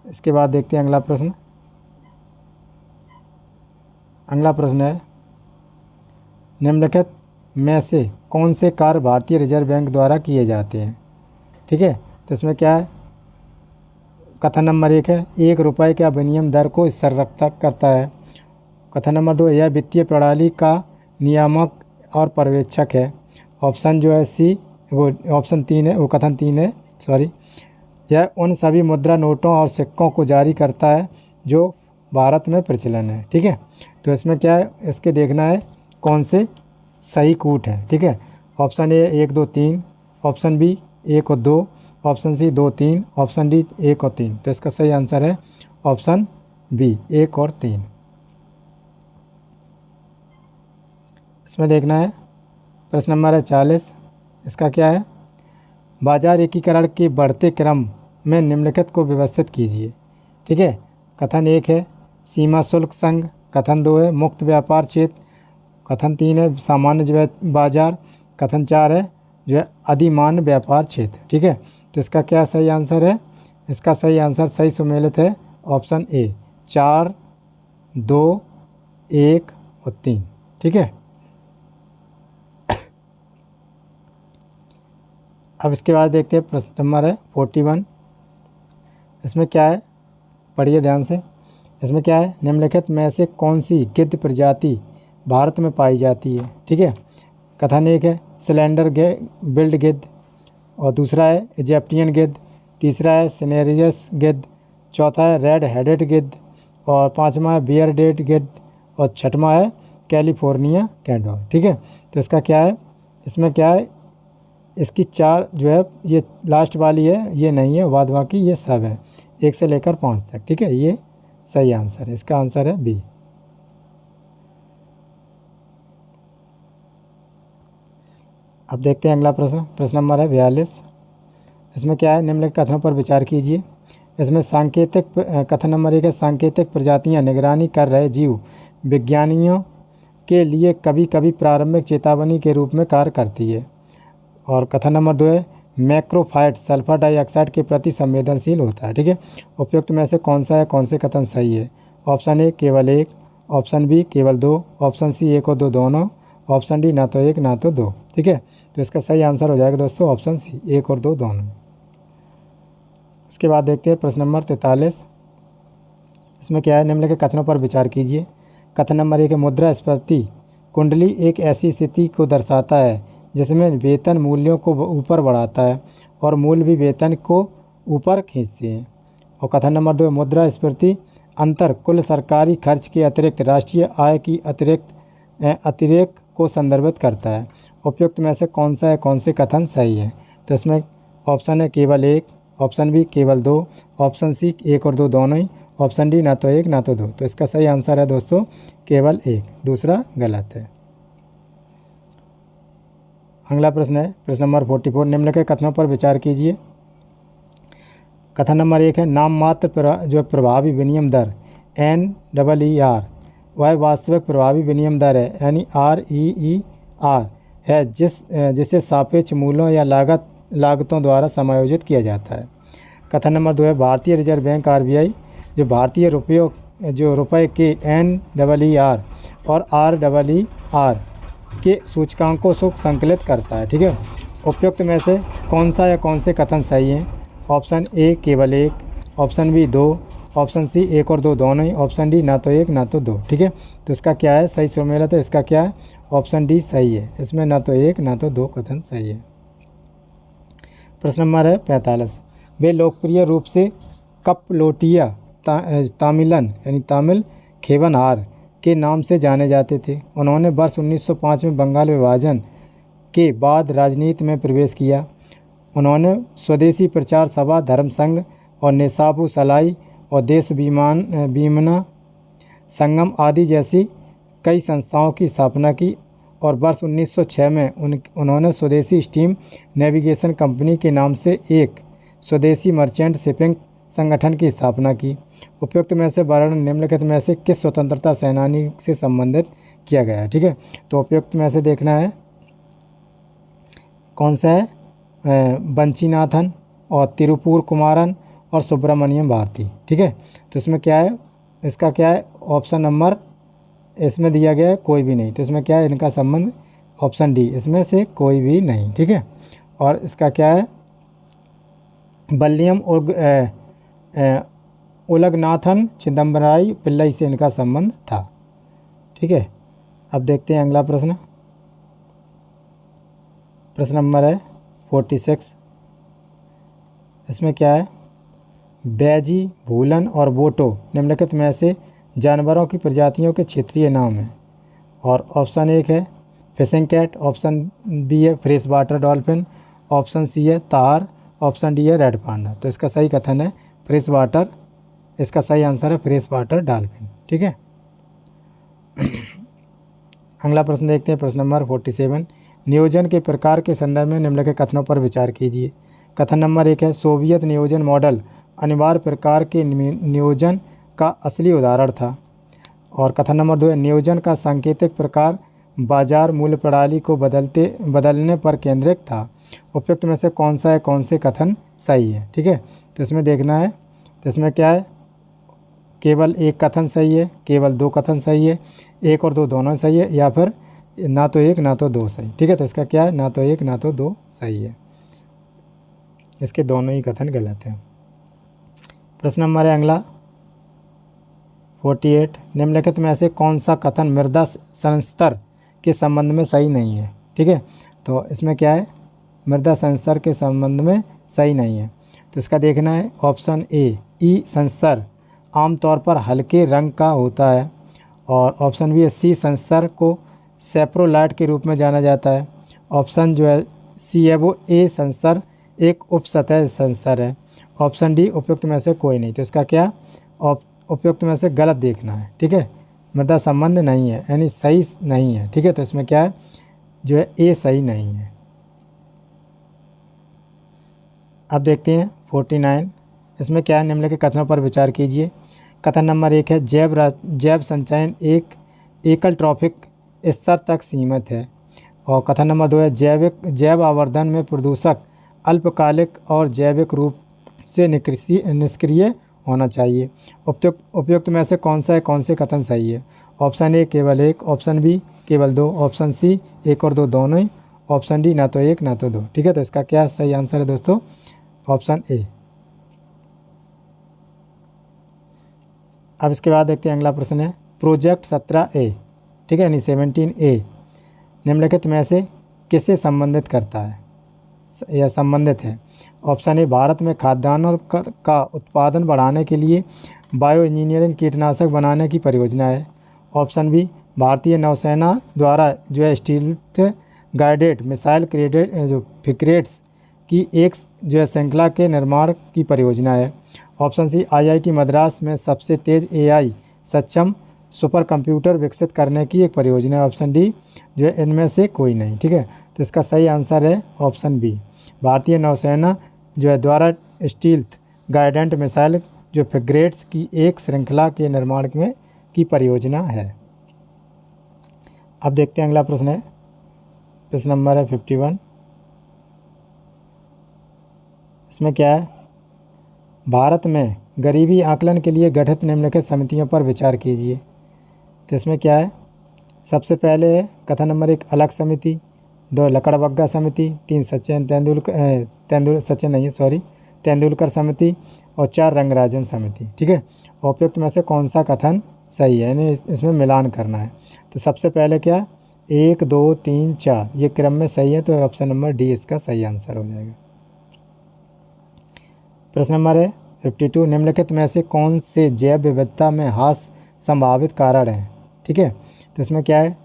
इसके बाद देखते हैं अगला प्रश्न। अगला प्रश्न है, निम्नलिखित में से कौन से कार्य भारतीय रिजर्व बैंक द्वारा किए जाते हैं, ठीक है। तो इसमें क्या है? कथन नंबर 1 है 1 रुपये का विनिमय दर को स्थिर रखता करता है। कथन नंबर 2, यह वित्तीय प्रणाली का नियामक और पर्यवेक्षक है। ऑप्शन जो है सी, वो ऑप्शन 3 है, वो कथन 3 है, सॉरी। यह उन सभी मुद्रा नोटों और सिक्कों को जारी करता है जो भारत में प्रचलन है, ठीक है। तो इसमें क्या है? इसके देखना है कौन से सही कूट है, ठीक है। ऑप्शन ए 1 2 3, ऑप्शन बी 1 और 2, ऑप्शन सी 2 3, ऑप्शन डी 1 और 3। तो इसका सही आंसर है ऑप्शन बी 1 और 3। इसमें देखना है प्रश्न नंबर है 40। इसका क्या है? बाजार एकीकरण के बढ़ते क्रम में निम्नलिखित को व्यवस्थित कीजिए, ठीक है। कथन 1 है सीमा शुल्क संघ, कथन 2 है मुक्त व्यापार क्षेत्र, कथन 3 है सामान्य बाजार, कथन 4 है जो है अधिमान्य व्यापार क्षेत्र, ठीक है। तो इसका क्या सही आंसर है? इसका सही आंसर सही सुमेलित है ऑप्शन ए 4 2 1 और 3, ठीक है। अब इसके बाद देखते हैं प्रश्न नंबर है 41। इसमें क्या है? पढ़िए ध्यान से। इसमें क्या है? निम्नलिखित में से कौन सी गिद्ध प्रजाति भारत में पाई जाती है, ठीक है। कथन 1 है सिलेंडर बिल्ड गिद्ध, और दूसरा है इजिप्टियन गिद्ध, तीसरा है सिनेरियस गिद्ध, चौथा है रेड हेडेड गिद्ध, और पांचवा है बियरडेड गिद्ध, और छठवां है कैलिफोर्निया कैंडोर, ठीक है। तो इसका क्या है? इसमें क्या है? इसकी 4 जो है ये लास्ट वाली है, ये नहीं है, बाद बाकी ये सब है 1 से लेकर 5 तक, ठीक है। ये सही आंसर है, इसका आंसर है बी। अब देखते हैं अगला प्रश्न। प्रश्न नंबर है 42। इसमें क्या है? निम्नलिखित कथनों पर विचार कीजिए। इसमें सांकेतिक कथन नंबर 1 है सांकेतिक प्रजातियां निगरानी कर रहे जीव विज्ञानियों के लिए कभी कभी प्रारंभिक चेतावनी के रूप में कार्य करती है। और कथन नंबर 2 है मैक्रोफाइट सल्फर डाइऑक्साइड के प्रति संवेदनशील होता है, ठीक है। उपयुक्त में से कौन सा है, कौन से कथन सही है? ऑप्शन ए केवल 1, ऑप्शन बी केवल 2, ऑप्शन सी 1 और 2 दोनों, ऑप्शन डी ना तो 1 ना तो 2, ठीक है। तो इसका सही आंसर हो जाएगा दोस्तों ऑप्शन सी 1 और 2 दोनों। इसके बाद देखते हैं प्रश्न नंबर 43। इसमें क्या है? निम्नलिखित कथनों पर विचार कीजिए। कथन नंबर 1 है मुद्रास्फीति कुंडली एक ऐसी स्थिति को दर्शाता है जिसमें वेतन मूल्यों को ऊपर बढ़ाता है और मूल्य भी वेतन को ऊपर खींचते हैं। और कथन नंबर 2 मुद्रास्फीति अंतर कुल सरकारी खर्च के अतिरिक्त राष्ट्रीय आय की अतिरेक को संदर्भित करता है। उपयुक्त में से कौन सा है, कौन से कथन सही है? तो इसमें ऑप्शन है केवल 1, ऑप्शन बी केवल 2, ऑप्शन सी 1 और 2 दोनों ही, ऑप्शन डी ना तो 1 ना तो 2। तो इसका सही आंसर है दोस्तों केवल 1, दूसरा गलत है। अगला प्रश्न है प्रश्न नंबर 44। निम्नलिखित कथनों पर विचार कीजिए। कथन नंबर 1 है नाम मात्र जो प्रभावी विनिमय दर NEER वह वास्तविक प्रभावी विनिमय दर है यानी REER है जिसे सापेक्ष मूल्यों या लागतों द्वारा समायोजित किया जाता है। कथन नंबर 2 है भारतीय रिजर्व बैंक RBI जो भारतीय रुपये के NEER और REER के सूचकांकों को संकलित करता है। ठीक है, उपयुक्त में से कौन सा या कौन से कथन सही हैं? ऑप्शन ए केवल एक, ऑप्शन बी 2, ऑप्शन सी 1 और 2 दोनों ही, ऑप्शन डी ना तो 1 ना तो 2। ठीक है, तो इसका क्या है सही सुमेलित है, इसका क्या है ऑप्शन डी सही है, इसमें ना तो 1 ना तो 2 कथन सही है। प्रश्न नंबर है 45, वे लोकप्रिय रूप से कपलोटिया तामिलन यानी तामिल खेवनहार के नाम से जाने जाते थे। उन्होंने वर्ष 1905 में बंगाल विभाजन के बाद राजनीति में प्रवेश किया। उन्होंने स्वदेशी प्रचार सभा, धर्म संघ और नेसाबू सलाई और देश बीमना संगम आदि जैसी कई संस्थाओं की स्थापना की और वर्ष 1906 में उन्होंने स्वदेशी स्टीम नेविगेशन कंपनी के नाम से एक स्वदेशी मर्चेंट शिपिंग संगठन की स्थापना की। उपयुक्त में से वर्णन निम्नलिखित में से किस स्वतंत्रता सेनानी से संबंधित किया गया है? ठीक है, तो उपयुक्त में से देखना है कौन सा है, बंशीनाथन और तिरुपुर कुमारन और सुब्रमण्यम भारती। ठीक है, तो इसमें क्या है, इसका क्या है ऑप्शन नंबर इसमें दिया गया है कोई भी नहीं, तो इसमें क्या है इनका संबंध ऑप्शन डी, इसमें से कोई भी नहीं। ठीक है, और इसका क्या है बल्लियम और उलगनाथन चिदम्बराई पिल्लई से इनका संबंध था। ठीक है, अब देखते हैं अगला प्रश्न। प्रश्न नंबर है 46, इसमें क्या है बैजी, भूलन और बोटो निम्नलिखित में से जानवरों की प्रजातियों के क्षेत्रीय नाम हैं। और ऑप्शन 1 है फिशिंग कैट, ऑप्शन बी है fresh water dolphin, option C है तार, ऑप्शन डी है रेड पांडा। तो इसका सही कथन है फ्रेश वाटर, इसका सही आंसर है फ्रेश वाटर डॉल्फिन। ठीक है, अगला प्रश्न देखते हैं। प्रश्न नंबर 47, नियोजन के प्रकार के संदर्भ में निम्नलिखित कथनों पर विचार कीजिए। कथन नंबर 1 है सोवियत नियोजन मॉडल अनिवार्य प्रकार के नियोजन का असली उदाहरण था। और कथन नंबर 2 है नियोजन का सांकेतिक प्रकार बाजार मूल्य प्रणाली को बदलने पर केंद्रित था। उपयुक्त में से कौन सा है कौन से कथन सही है? ठीक है, तो इसमें देखना है, तो इसमें क्या है केवल एक कथन सही है, केवल 2 कथन सही है, 1 और 2 दोनों सही है, या फिर ना तो 1 ना तो 2 सही। ठीक है, तो इसका क्या है ना तो 1 ना तो 2 सही है, इसके दोनों ही कथन गलत हैं। प्रश्न नंबर है अगला 48, निम्नलिखित में से कौन सा कथन मृदा संस्तर के संबंध में सही नहीं है? ठीक है, तो इसमें क्या है मृदा संस्तर के संबंध में सही नहीं है, तो इसका देखना है ऑप्शन ए ई संस्तर आमतौर पर हल्के रंग का होता है, और ऑप्शन बी है सी संस्तर को सेप्रोलाइट के रूप में जाना जाता है, ऑप्शन जो है सी है वो ए संस्तर एक उपसतह संस्तर है, ऑप्शन डी उपयुक्त में से कोई नहीं। तो इसका क्या उपयुक्त में से गलत देखना है। ठीक है, मृदा संबंध नहीं है यानी सही नहीं है। ठीक है, तो इसमें क्या है जो है ए सही नहीं है। अब देखते हैं 49, इसमें क्या है निम्नलिखित कथनों पर विचार कीजिए। कथन नंबर 1 है जैव संचयन एक एकल ट्रॉफिक स्तर तक सीमित है, और कथन नंबर 2 है जैव आवर्धन में प्रदूषक अल्पकालिक और जैविक रूप से निष्क्रिय होना चाहिए। उपयुक्त में से कौन सा है कौन से कथन सही है? ऑप्शन ए केवल 1, ऑप्शन बी केवल 2, ऑप्शन सी 1 और 2 दोनों ही, ऑप्शन डी ना तो 1 ना तो 2। ठीक है, तो इसका क्या सही आंसर है दोस्तों ऑप्शन ए। अब इसके बाद देखते हैं अगला प्रश्न है प्रोजेक्ट 17A। ठीक है, यानी 17A निम्नलिखित में से किसे संबंधित करता है या संबंधित है? ऑप्शन ए भारत में खाद्यान्नों का उत्पादन बढ़ाने के लिए बायो इंजीनियरिंग कीटनाशक बनाने की परियोजना है, ऑप्शन बी भारतीय नौसेना द्वारा जो है स्टील्थ गाइडेड मिसाइल फ्रिगेट्स की एक जो है श्रृंखला के निर्माण की परियोजना है, ऑप्शन सी आईआईटी मद्रास में सबसे तेज़ एआई सक्षम सुपर कंप्यूटर विकसित करने की एक परियोजना है, ऑप्शन डी जो है इनमें से कोई नहीं। ठीक है, तो इसका सही आंसर है ऑप्शन बी भारतीय नौसेना जो है द्वारा स्टील्थ गाइडेंट मिसाइल जो फ्रिगेट्स की एक श्रृंखला के निर्माण में की परियोजना है। अब देखते हैं अगला प्रश्न है, प्रश्न नंबर है 51। इसमें क्या है, भारत में गरीबी आकलन के लिए गठित निम्नलिखित समितियों पर विचार कीजिए। तो इसमें क्या है, सबसे पहले है कथन नंबर 1 अलग समिति, 2 लकड़बग्गा समिति, 3 तेंदुलकर समिति और 4 रंगराजन समिति। ठीक है, उपयुक्त में से कौन सा कथन सही है, यानी इसमें मिलान करना है। तो सबसे पहले क्या, 1 2 3 4 ये क्रम में सही है, तो ऑप्शन नंबर डी इसका सही आंसर हो जाएगा। प्रश्न नंबर है 52, निम्नलिखित में से कौन से जैव विविधता में ह्रास संभावित कारण है। ठीक है, तो इसमें क्या है,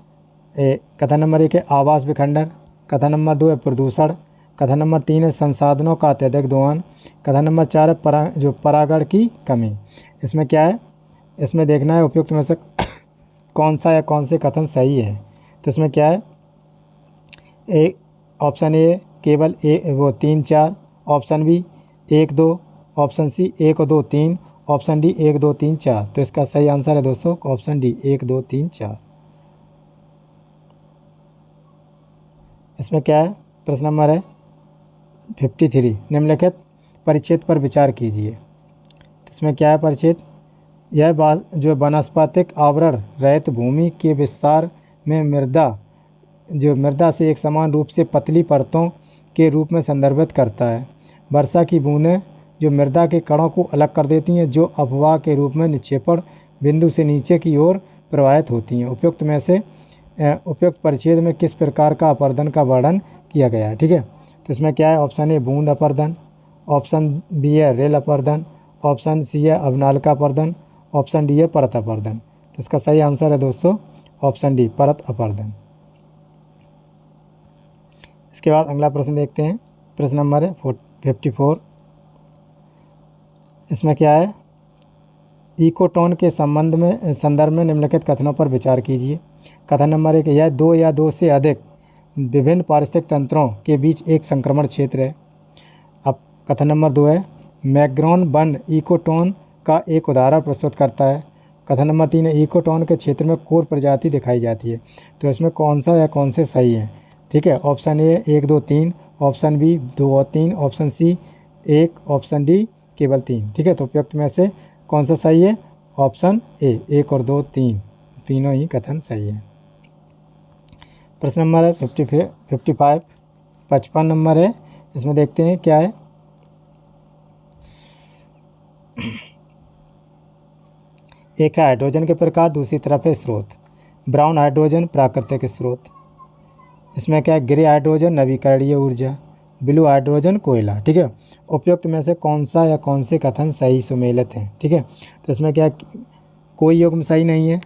कथन नंबर 1 है आवास विखंडन, कथन नंबर 2 है प्रदूषण, कथन नंबर 3 है संसाधनों का अत्यधिक दोहन, कथन नंबर 4 है परागण की कमी। इसमें क्या है, इसमें देखना है उपयुक्त में से कौन सा या कौन से कथन सही है। तो इसमें क्या है, एक ऑप्शन ए केवल 3 4, option B 1 2, option C 1 2 3, option D 1 2 3 4। तो इसका सही आंसर है दोस्तों ऑप्शन डी 1 2 3 4। इसमें क्या है, प्रश्न नंबर है 53, निम्नलिखित परिच्छेद पर विचार कीजिए। तो इसमें क्या है परिच्छेद, यह जो वनस्पतिक आवरण रहित भूमि के विस्तार में मृदा से एक समान रूप से पतली परतों के रूप में संदर्भित करता है। वर्षा की बूंदें जो मृदा के कणों को अलग कर देती हैं, जो अफवाह के रूप में निक्षेपण बिंदु से नीचे की ओर प्रवाहित होती हैं। उपयुक्त परिच्छेद में किस प्रकार का अपर्दन का वर्णन किया गया है। ठीक है, तो इसमें क्या है, ऑप्शन ए बूंद अपर्दन, ऑप्शन बी है रेल अपर्दन, ऑप्शन सी है अवनालिका अपर्दन, ऑप्शन डी है परत अपर्दन। तो इसका सही आंसर है दोस्तों ऑप्शन डी परत अपर्दन। इसके बाद अगला प्रश्न देखते हैं, प्रश्न नंबर है 54। इसमें क्या है, इकोटोन के संदर्भ में निम्नलिखित कथनों पर विचार कीजिए। कथन नंबर 1, यह 2 या 2 से अधिक विभिन्न पारिस्थितिक तंत्रों के बीच एक संक्रमण क्षेत्र है। अब कथन नंबर 2 है, मैग्रॉन वन इकोटोन का एक उदाहरण प्रस्तुत करता है। कथन नंबर 3 है, इकोटोन के क्षेत्र में कोर प्रजाति दिखाई जाती है। तो इसमें कौन सा या कौन से सही है। ठीक है, ऑप्शन ए 1 2 3, ऑप्शन बी 2 और 3, ऑप्शन सी 1, ऑप्शन डी केवल 3। ठीक है, तो उपयुक्त में से कौन सा सही है, ऑप्शन ए 1 और 2 3 तीनों ही कथन सही है। प्रश्न नंबर है 55, 55 नंबर है। इसमें देखते हैं क्या है, एक है हाइड्रोजन के प्रकार, दूसरी तरफ है स्रोत। ब्राउन हाइड्रोजन प्राकृतिक स्रोत, इसमें क्या है, ग्रे हाइड्रोजन नवीकरणीय ऊर्जा, ब्लू हाइड्रोजन कोयला। ठीक है, उपयुक्त में से कौन सा या कौन से कथन सही सुमेलित हैं। ठीक है, तो इसमें क्या कोई युग्म सही नहीं है,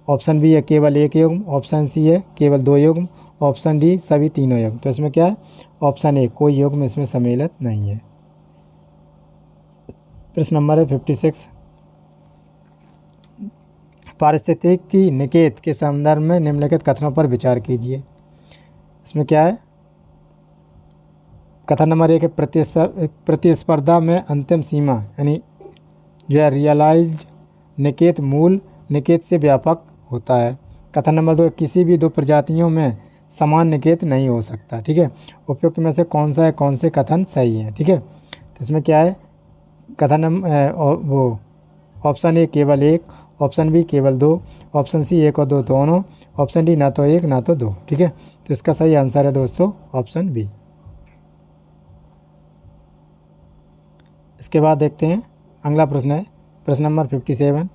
ऑप्शन बी है केवल 1 युग्म, ऑप्शन सी है केवल 2 युग्म, ऑप्शन डी सभी तीनों युग्म। तो इसमें क्या है, ऑप्शन ए कोई युग्म इसमें सम्मिलित नहीं है। प्रश्न नंबर है 56, पारिस्थितिकी निकेत के संदर्भ में निम्नलिखित कथनों पर विचार कीजिए। इसमें क्या है, कथन नंबर 1 है, प्रतिस्पर्धा में अंतिम सीमा यानी जो है रियलाइज्ड निकेत मूल निकेत से व्यापक होता है। कथन नंबर 2, किसी भी 2 प्रजातियों में समान निकेत नहीं हो सकता। ठीक है, उपयुक्त में से कौन सा है कौन से कथन सही है। ठीक है, तो इसमें क्या है, कथन वो ऑप्शन ए केवल 1, ऑप्शन बी केवल 2, ऑप्शन सी 1 और 2 दोनों, ऑप्शन डी ना तो 1 ना तो 2। ठीक है, तो इसका सही आंसर है दोस्तों ऑप्शन बी। इसके बाद देखते हैं अगला प्रश्न है, प्रश्न नंबर 57,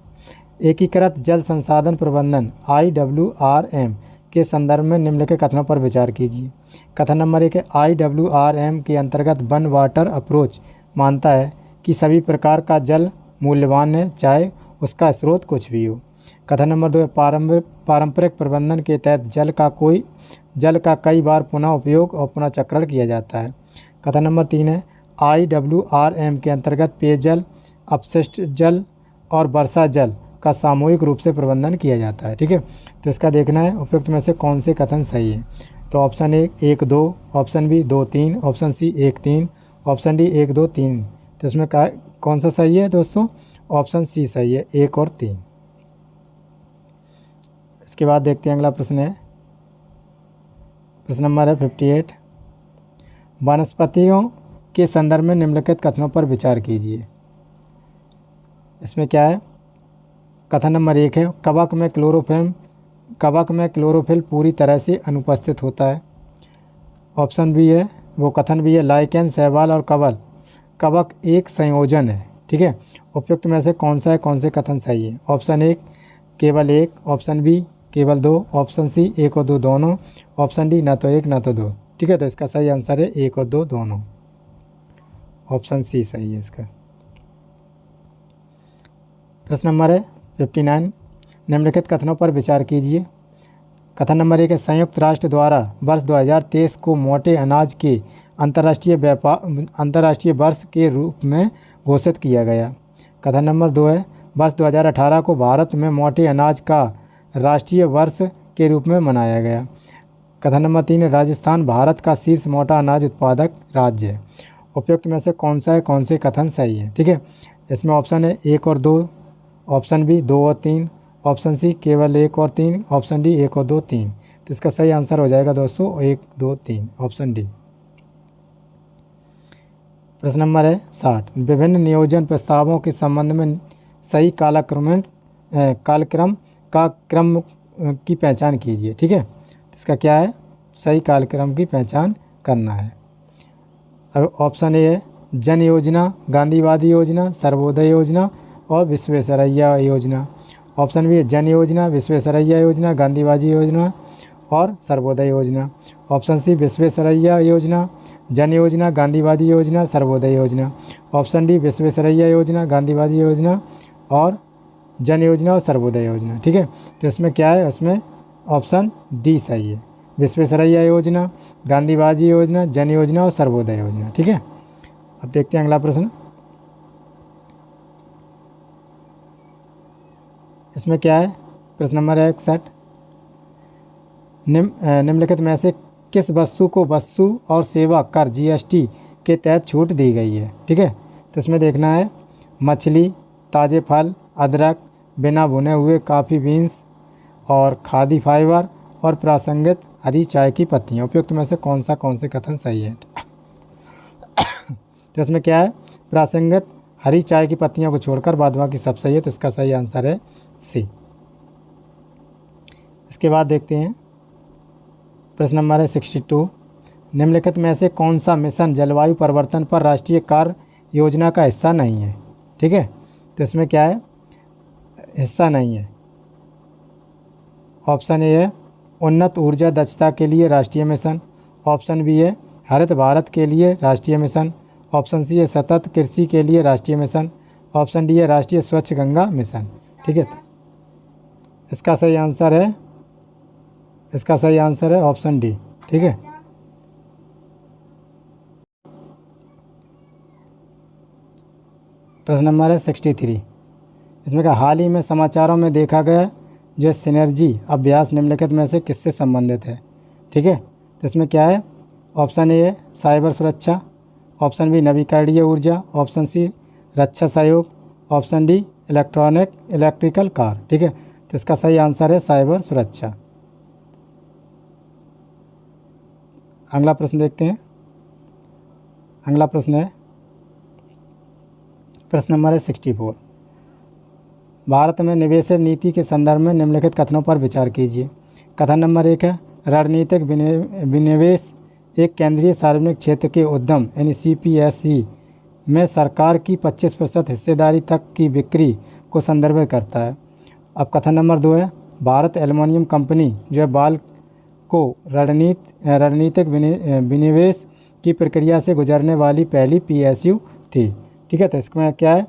एकीकृत जल संसाधन प्रबंधन IWRM के संदर्भ में निम्नलिखित कथनों पर विचार कीजिए। कथन नंबर 1 है, IWRM के अंतर्गत वन वाटर अप्रोच मानता है कि सभी प्रकार का जल मूल्यवान है, चाहे उसका स्रोत कुछ भी हो। कथन नंबर 2 है, पारंपरिक प्रबंधन के तहत जल का कई बार पुनः उपयोग और पुनः चक्रण किया जाता है। कथन नंबर 3 है, IWRM के अंतर्गत पेयजल, अपशिष्ट जल और वर्षा जल का सामूहिक रूप से प्रबंधन किया जाता है। ठीक है, तो इसका देखना है उपयुक्त में से कौन से कथन सही है। तो option A 1 2, option B 2 3, option C 1 3, option D 1 2 3 तो इसमें कौन सा सही है दोस्तों? ऑप्शन सी सही है, 1 और 3। इसके बाद देखते हैं अगला प्रश्न है, प्रश्न नंबर है 58। वनस्पतियों के संदर्भ में निम्नलिखित कथनों पर विचार कीजिए। इसमें क्या है? कथन नंबर 1 है, कवक में क्लोरोफिल पूरी तरह से अनुपस्थित होता है। ऑप्शन बी है, वो कथन भी है, लाइकेन, शैवाल और कवक एक संयोजन है। ठीक है, उपयुक्त में से कौन सा है, कौन से कथन सही है? ऑप्शन 1 केवल 1, ऑप्शन बी केवल 2, ऑप्शन सी 1 और 2 दोनों, ऑप्शन डी ना तो 1 ना तो 2। ठीक है, तो इसका सही आंसर है 1 और 2 दोनों, ऑप्शन सी सही है इसका। प्रश्न नंबर है 59। निम्नलिखित कथनों पर विचार कीजिए। कथन नंबर 1 है, संयुक्त राष्ट्र द्वारा वर्ष 2023 को मोटे अनाज के अंतर्राष्ट्रीय वर्ष के रूप में घोषित किया गया। कथन नंबर 2 है, वर्ष 2018 को भारत में मोटे अनाज का राष्ट्रीय वर्ष के रूप में मनाया गया। कथन नंबर 3 है, राजस्थान भारत का शीर्ष मोटा अनाज उत्पादक राज्य है। उपयुक्त में से कौन सा है, कौन से कथन सही है? ठीक है, इसमें ऑप्शन है 1 और 2, ऑप्शन बी 2 और 3, ऑप्शन सी केवल 1 और 3, ऑप्शन डी 1 और 2 3। तो इसका सही आंसर हो जाएगा दोस्तों 1 2 3, ऑप्शन डी। प्रश्न नंबर है 60। विभिन्न नियोजन प्रस्तावों के संबंध में सही कालक्रम का क्रम की पहचान कीजिए। ठीक है, तो इसका क्या है? सही कालक्रम की पहचान करना है। अब ऑप्शन ए है, जन योजना, गांधीवादी योजना, सर्वोदय योजना और विश्वेश्वरैया योजना। ऑप्शन बी है, जन योजना, विश्वेश्वरैया योजना, गांधीवादी योजना और सर्वोदय योजना। ऑप्शन सी विश्वेश्वरैया योजना, जन योजना, गांधीवादी योजना, सर्वोदय योजना। ऑप्शन डी विश्वेश्वरैया योजना, गांधीवादी योजना और जन योजना और सर्वोदय योजना। ठीक है, तो इसमें क्या है? उसमें ऑप्शन डी सही है, विश्वेश्वरैया योजना, गांधीवादी योजना, जन योजना और सर्वोदय योजना। ठीक है, अब देखते हैं अगला प्रश्न। इसमें क्या है? प्रश्न नंबर 61। निम्नलिखित में से किस वस्तु को वस्तु और सेवा कर जीएसटी के तहत छूट दी गई है? ठीक है, तो इसमें देखना है, मछली, ताज़े फल, अदरक, बिना भुने हुए कॉफ़ी बीन्स और खादी फाइबर और प्रासंगिक हरी चाय की पत्तियाँ। उपयुक्त में से कौन से कथन सही है? तो इसमें क्या है? प्रासंगिक हरी चाय की पत्तियों को छोड़कर बाद बाकी सब सही है, तो इसका सही आंसर है सी। इसके बाद देखते हैं प्रश्न नंबर है 62। निम्नलिखित में से कौन सा मिशन जलवायु परिवर्तन पर राष्ट्रीय कार्य योजना का हिस्सा नहीं है? ठीक है, तो इसमें क्या है? हिस्सा नहीं है। ऑप्शन ए है, उन्नत ऊर्जा दक्षता के लिए राष्ट्रीय मिशन। ऑप्शन बी है, हरित भारत के लिए राष्ट्रीय मिशन। ऑप्शन सी है, सतत कृषि के लिए राष्ट्रीय मिशन। ऑप्शन डी है, राष्ट्रीय स्वच्छ गंगा मिशन। ठीक है, तो इसका सही आंसर है ऑप्शन डी। ठीक है, प्रश्न नंबर है 63। इसमें क्या? हाल ही में समाचारों में देखा गया जो सिनर्जी अभ्यास निम्नलिखित में से किससे संबंधित है? ठीक है, तो इसमें क्या है? ऑप्शन ए है साइबर सुरक्षा, ऑप्शन बी नवीकरणीय ऊर्जा, ऑप्शन सी रक्षा सहयोग, ऑप्शन डी इलेक्ट्रिकल कार। ठीक है, तो इसका सही आंसर है साइबर सुरक्षा। अगला प्रश्न देखते हैं। अगला प्रश्न है, प्रश्न नंबर है 64। भारत में निवेश नीति के संदर्भ में निम्नलिखित कथनों पर विचार कीजिए। कथन नंबर 1 है, रणनीतिक विनिवेश एक केंद्रीय सार्वजनिक क्षेत्र के उद्यम यानी CPSE में सरकार की 25% हिस्सेदारी तक की बिक्री को संदर्भित करता है। अब कथन नंबर 2 है, भारत एल्युमिनियम कंपनी जो है बाल को रणनीतिक विनिवेश की प्रक्रिया से गुजरने वाली पहली PSU थी। ठीक है, तो इसमें क्या है?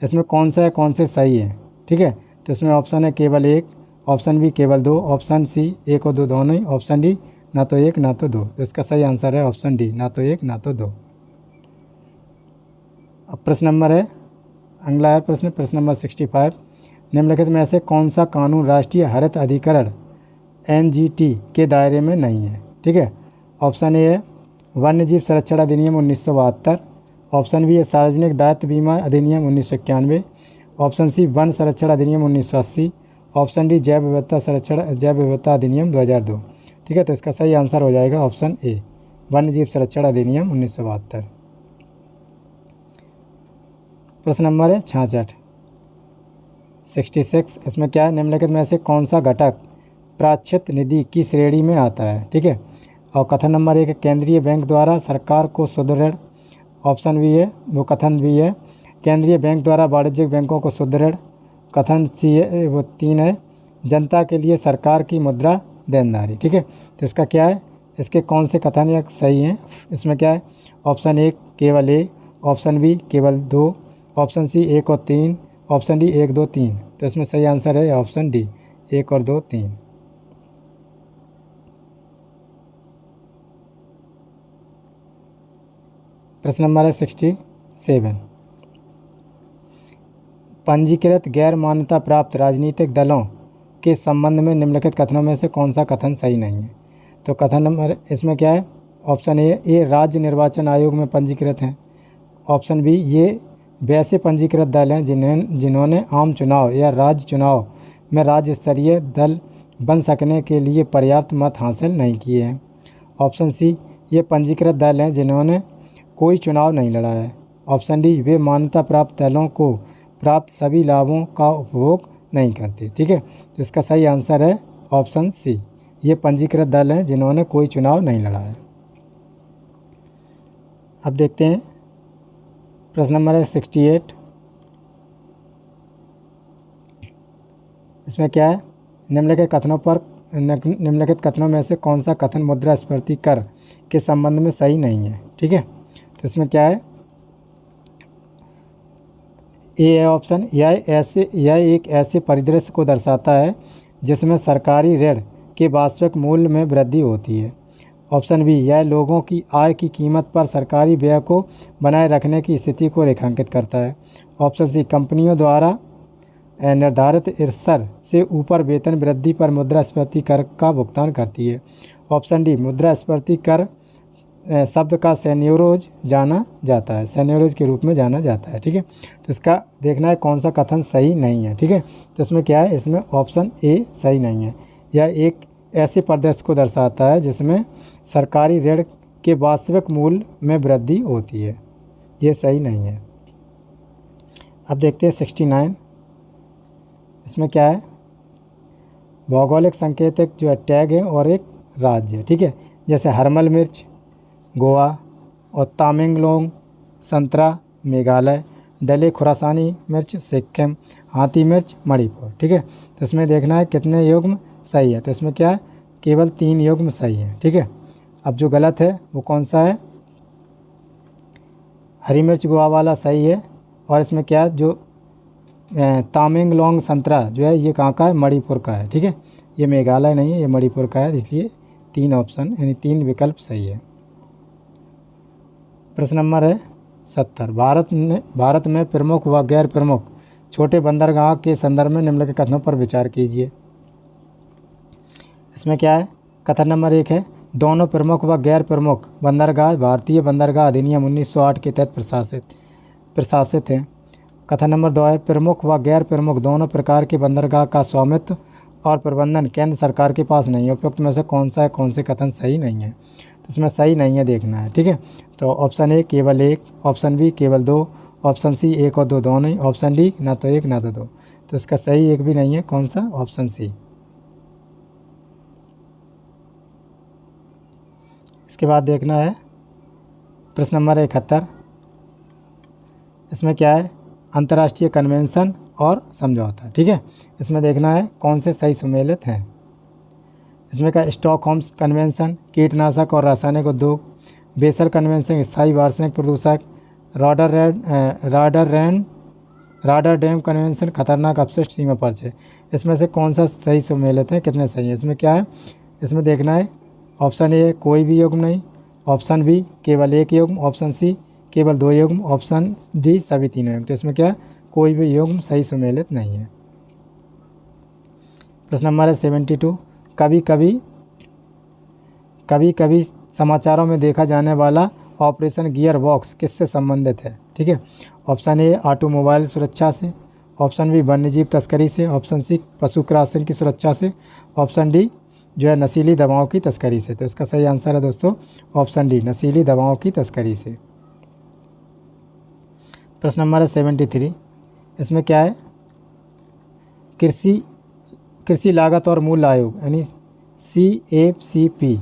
इसमें कौन से सही है? ठीक है, तो इसमें ऑप्शन है केवल 1, ऑप्शन बी केवल 2, ऑप्शन सी 1 और 2 दोनों ही, ऑप्शन डी ना तो 1 ना तो 2। तो इसका सही आंसर है ऑप्शन डी, ना तो 1 ना तो 2। अब प्रश्न नंबर है, अगला है प्रश्न नंबर 65। निम्नलिखित में से कौन सा कानून राष्ट्रीय हरित अधिकरण NGT के दायरे में नहीं है? ठीक है, ऑप्शन ए है वन्यजीव संरक्षण अधिनियम 1972, ऑप्शन बी है सार्वजनिक दायित्व बीमा अधिनियम 1991। ऑप्शन सी वन संरक्षण अधिनियम 1980। ऑप्शन डी जैव विविधता अधिनियम 2002। ठीक है, तो इसका सही आंसर हो जाएगा ऑप्शन ए, वन्य जीव संरक्षण अधिनियम 1972। प्रश्न नंबर है 66। इसमें क्या है, निम्नलिखित में से कौन सा घटक प्राश्चित निधि की श्रेणी में आता है। ठीक है, और कथन नंबर 1 है केंद्रीय बैंक द्वारा सरकार को शुद्ध ऋण। ऑप्शन बी है, वो कथन बी है केंद्रीय बैंक द्वारा वाणिज्यिक बैंकों को शुद्ध ऋण। कथन सी है, वो 3 है जनता के लिए सरकार की मुद्रा देनदारी। ठीक है, तो इसका क्या है, इसके कौन से कथन या सही हैं। इसमें क्या है, ऑप्शन 1 केवल ए, ऑप्शन बी केवल 2, ऑप्शन सी 1 और 3, ऑप्शन डी 1 2 3। तो इसमें सही आंसर है ऑप्शन डी 1 और 2 3। प्रश्न नंबर है 67। पंजीकृत गैर मान्यता प्राप्त राजनीतिक दलों के संबंध में निम्नलिखित कथनों में से कौन सा कथन सही नहीं है। तो कथन नंबर इसमें क्या है, ऑप्शन ए राज्य निर्वाचन आयोग में पंजीकृत हैं। ऑप्शन बी ये वैसे पंजीकृत दल हैं जिन्होंने आम चुनाव या राज्य चुनाव में राज्य स्तरीय दल बन सकने के लिए पर्याप्त मत हासिल नहीं किए हैं। ऑप्शन सी ये पंजीकृत दल हैं जिन्होंने कोई चुनाव नहीं लड़ा है। ऑप्शन डी वे मान्यता प्राप्त दलों को प्राप्त सभी लाभों का उपभोग नहीं करते। ठीक है, तो इसका सही आंसर है ऑप्शन सी, ये पंजीकृत दल हैं जिन्होंने कोई चुनाव नहीं लड़ा है। अब देखते हैं प्रश्न नंबर है 68। इसमें क्या है, निम्नलिखित कथनों में से कौन सा कथन मुद्रास्फीति कर के संबंध में सही नहीं है। ठीक है, तो इसमें क्या है, ए ऑप्शन, यह एक ऐसे परिदृश्य को दर्शाता है जिसमें सरकारी ऋण के वास्तविक मूल्य में वृद्धि होती है। ऑप्शन बी यह लोगों की आय की कीमत पर सरकारी व्यय को बनाए रखने की स्थिति को रेखांकित करता है। ऑप्शन सी कंपनियों द्वारा निर्धारित स्तर से ऊपर वेतन वृद्धि पर मुद्रास्फीति कर का भुगतान करती है। ऑप्शन डी मुद्रास्फीति कर शब्द का सेन्योरोज जाना जाता है, सेन्योरोज के रूप में जाना जाता है। ठीक है, तो इसका देखना है कौन सा कथन सही नहीं है। ठीक है, तो इसमें क्या है, इसमें ऑप्शन ए सही नहीं है। यह एक ऐसे परिदृश्य को दर्शाता है जिसमें सरकारी ऋण के वास्तविक मूल्य में वृद्धि होती है, ये सही नहीं है। अब देखते हैं 69। इसमें क्या है, भौगोलिक संकेतक जो है टैग है और एक राज्य है। ठीक है, जैसे हरमल मिर्च गोवा और तामेंगलोंग संतरा मेघालय, डले खुरासानी मिर्च सिक्किम, हाथी मिर्च मणिपुर। ठीक है, तो इसमें देखना है कितने युग्म सही है। तो इसमें क्या है, केवल 3 युग्म सही है। ठीक है, अब जो गलत है वो कौन सा है, हरी मिर्च गोवा वाला सही है। और इसमें क्या है, जो तामेंगलोंग संतरा जो है ये कहाँ का है, मणिपुर का है। ठीक है, ये मेघालय नहीं है, ये मणिपुर का है, इसलिए 3 ऑप्शन यानी 3 विकल्प सही है। प्रश्न नंबर है 70। भारत में प्रमुख व गैर प्रमुख छोटे बंदरगाह के संदर्भ में निम्नलिखित कथनों पर विचार कीजिए। इसमें क्या है, कथन नंबर 1 है दोनों प्रमुख व गैर प्रमुख बंदरगाह भारतीय बंदरगाह अधिनियम 1908 के तहत प्रशासित हैं। कथन नंबर 2 है प्रमुख व गैर प्रमुख दोनों प्रकार के बंदरगाह का स्वामित्व और प्रबंधन केंद्र सरकार के पास नहीं है। उपयुक्त में से कौन सा है, कौन से कथन सही नहीं है। तो इसमें सही नहीं है देखना है। ठीक है, तो ऑप्शन ए केवल 1, ऑप्शन बी केवल 2, ऑप्शन सी 1 और 2 दोनों ही, ऑप्शन डी ना तो 1 ना तो 2। तो इसका सही एक भी नहीं है, कौन सा, ऑप्शन सी। इसके बाद देखना है प्रश्न नंबर 71। इसमें क्या है, अंतर्राष्ट्रीय कन्वेंशन और समझौता। ठीक है, इसमें देखना है कौन से सही सुमेलित हैं। इसमें क्या, स्टॉकहोम कन्वेंशन कीटनाशक और रासायनिक उद्योग, बेसल कन्वेंशन स्थायी वार्षिक प्रदूषक, रॉटरडैम कन्वेंशन खतरनाक अपशिष्ट सीमा पर्चे। इसमें से कौन सा सही सुमेलित है, कितने सही है। इसमें क्या है, इसमें देखना है ऑप्शन ए कोई भी युग्म नहीं, ऑप्शन बी केवल 1 युग्म, ऑप्शन सी केवल 2 युग्म, ऑप्शन डी सभी 3 युग्म। तो इसमें क्या, कोई भी युग्म सही सुमेलित नहीं है। प्रश्न नंबर है 72। कभी कभी समाचारों में देखा जाने वाला ऑपरेशन गियर बॉक्स किससे संबंधित है? ठीक है, ऑप्शन ए ऑटोमोबाइल सुरक्षा से, ऑप्शन बी वन्यजीव तस्करी से, ऑप्शन सी पशु क्रॉसिंग की सुरक्षा से, ऑप्शन डी जो है नशीली दवाओं की तस्करी से। तो इसका सही आंसर है दोस्तों ऑप्शन डी, नशीली दवाओं की तस्करी से। प्रश्न नंबर है 73, इसमें क्या है? कृषि लागत और मूल्य आयोग यानी CACP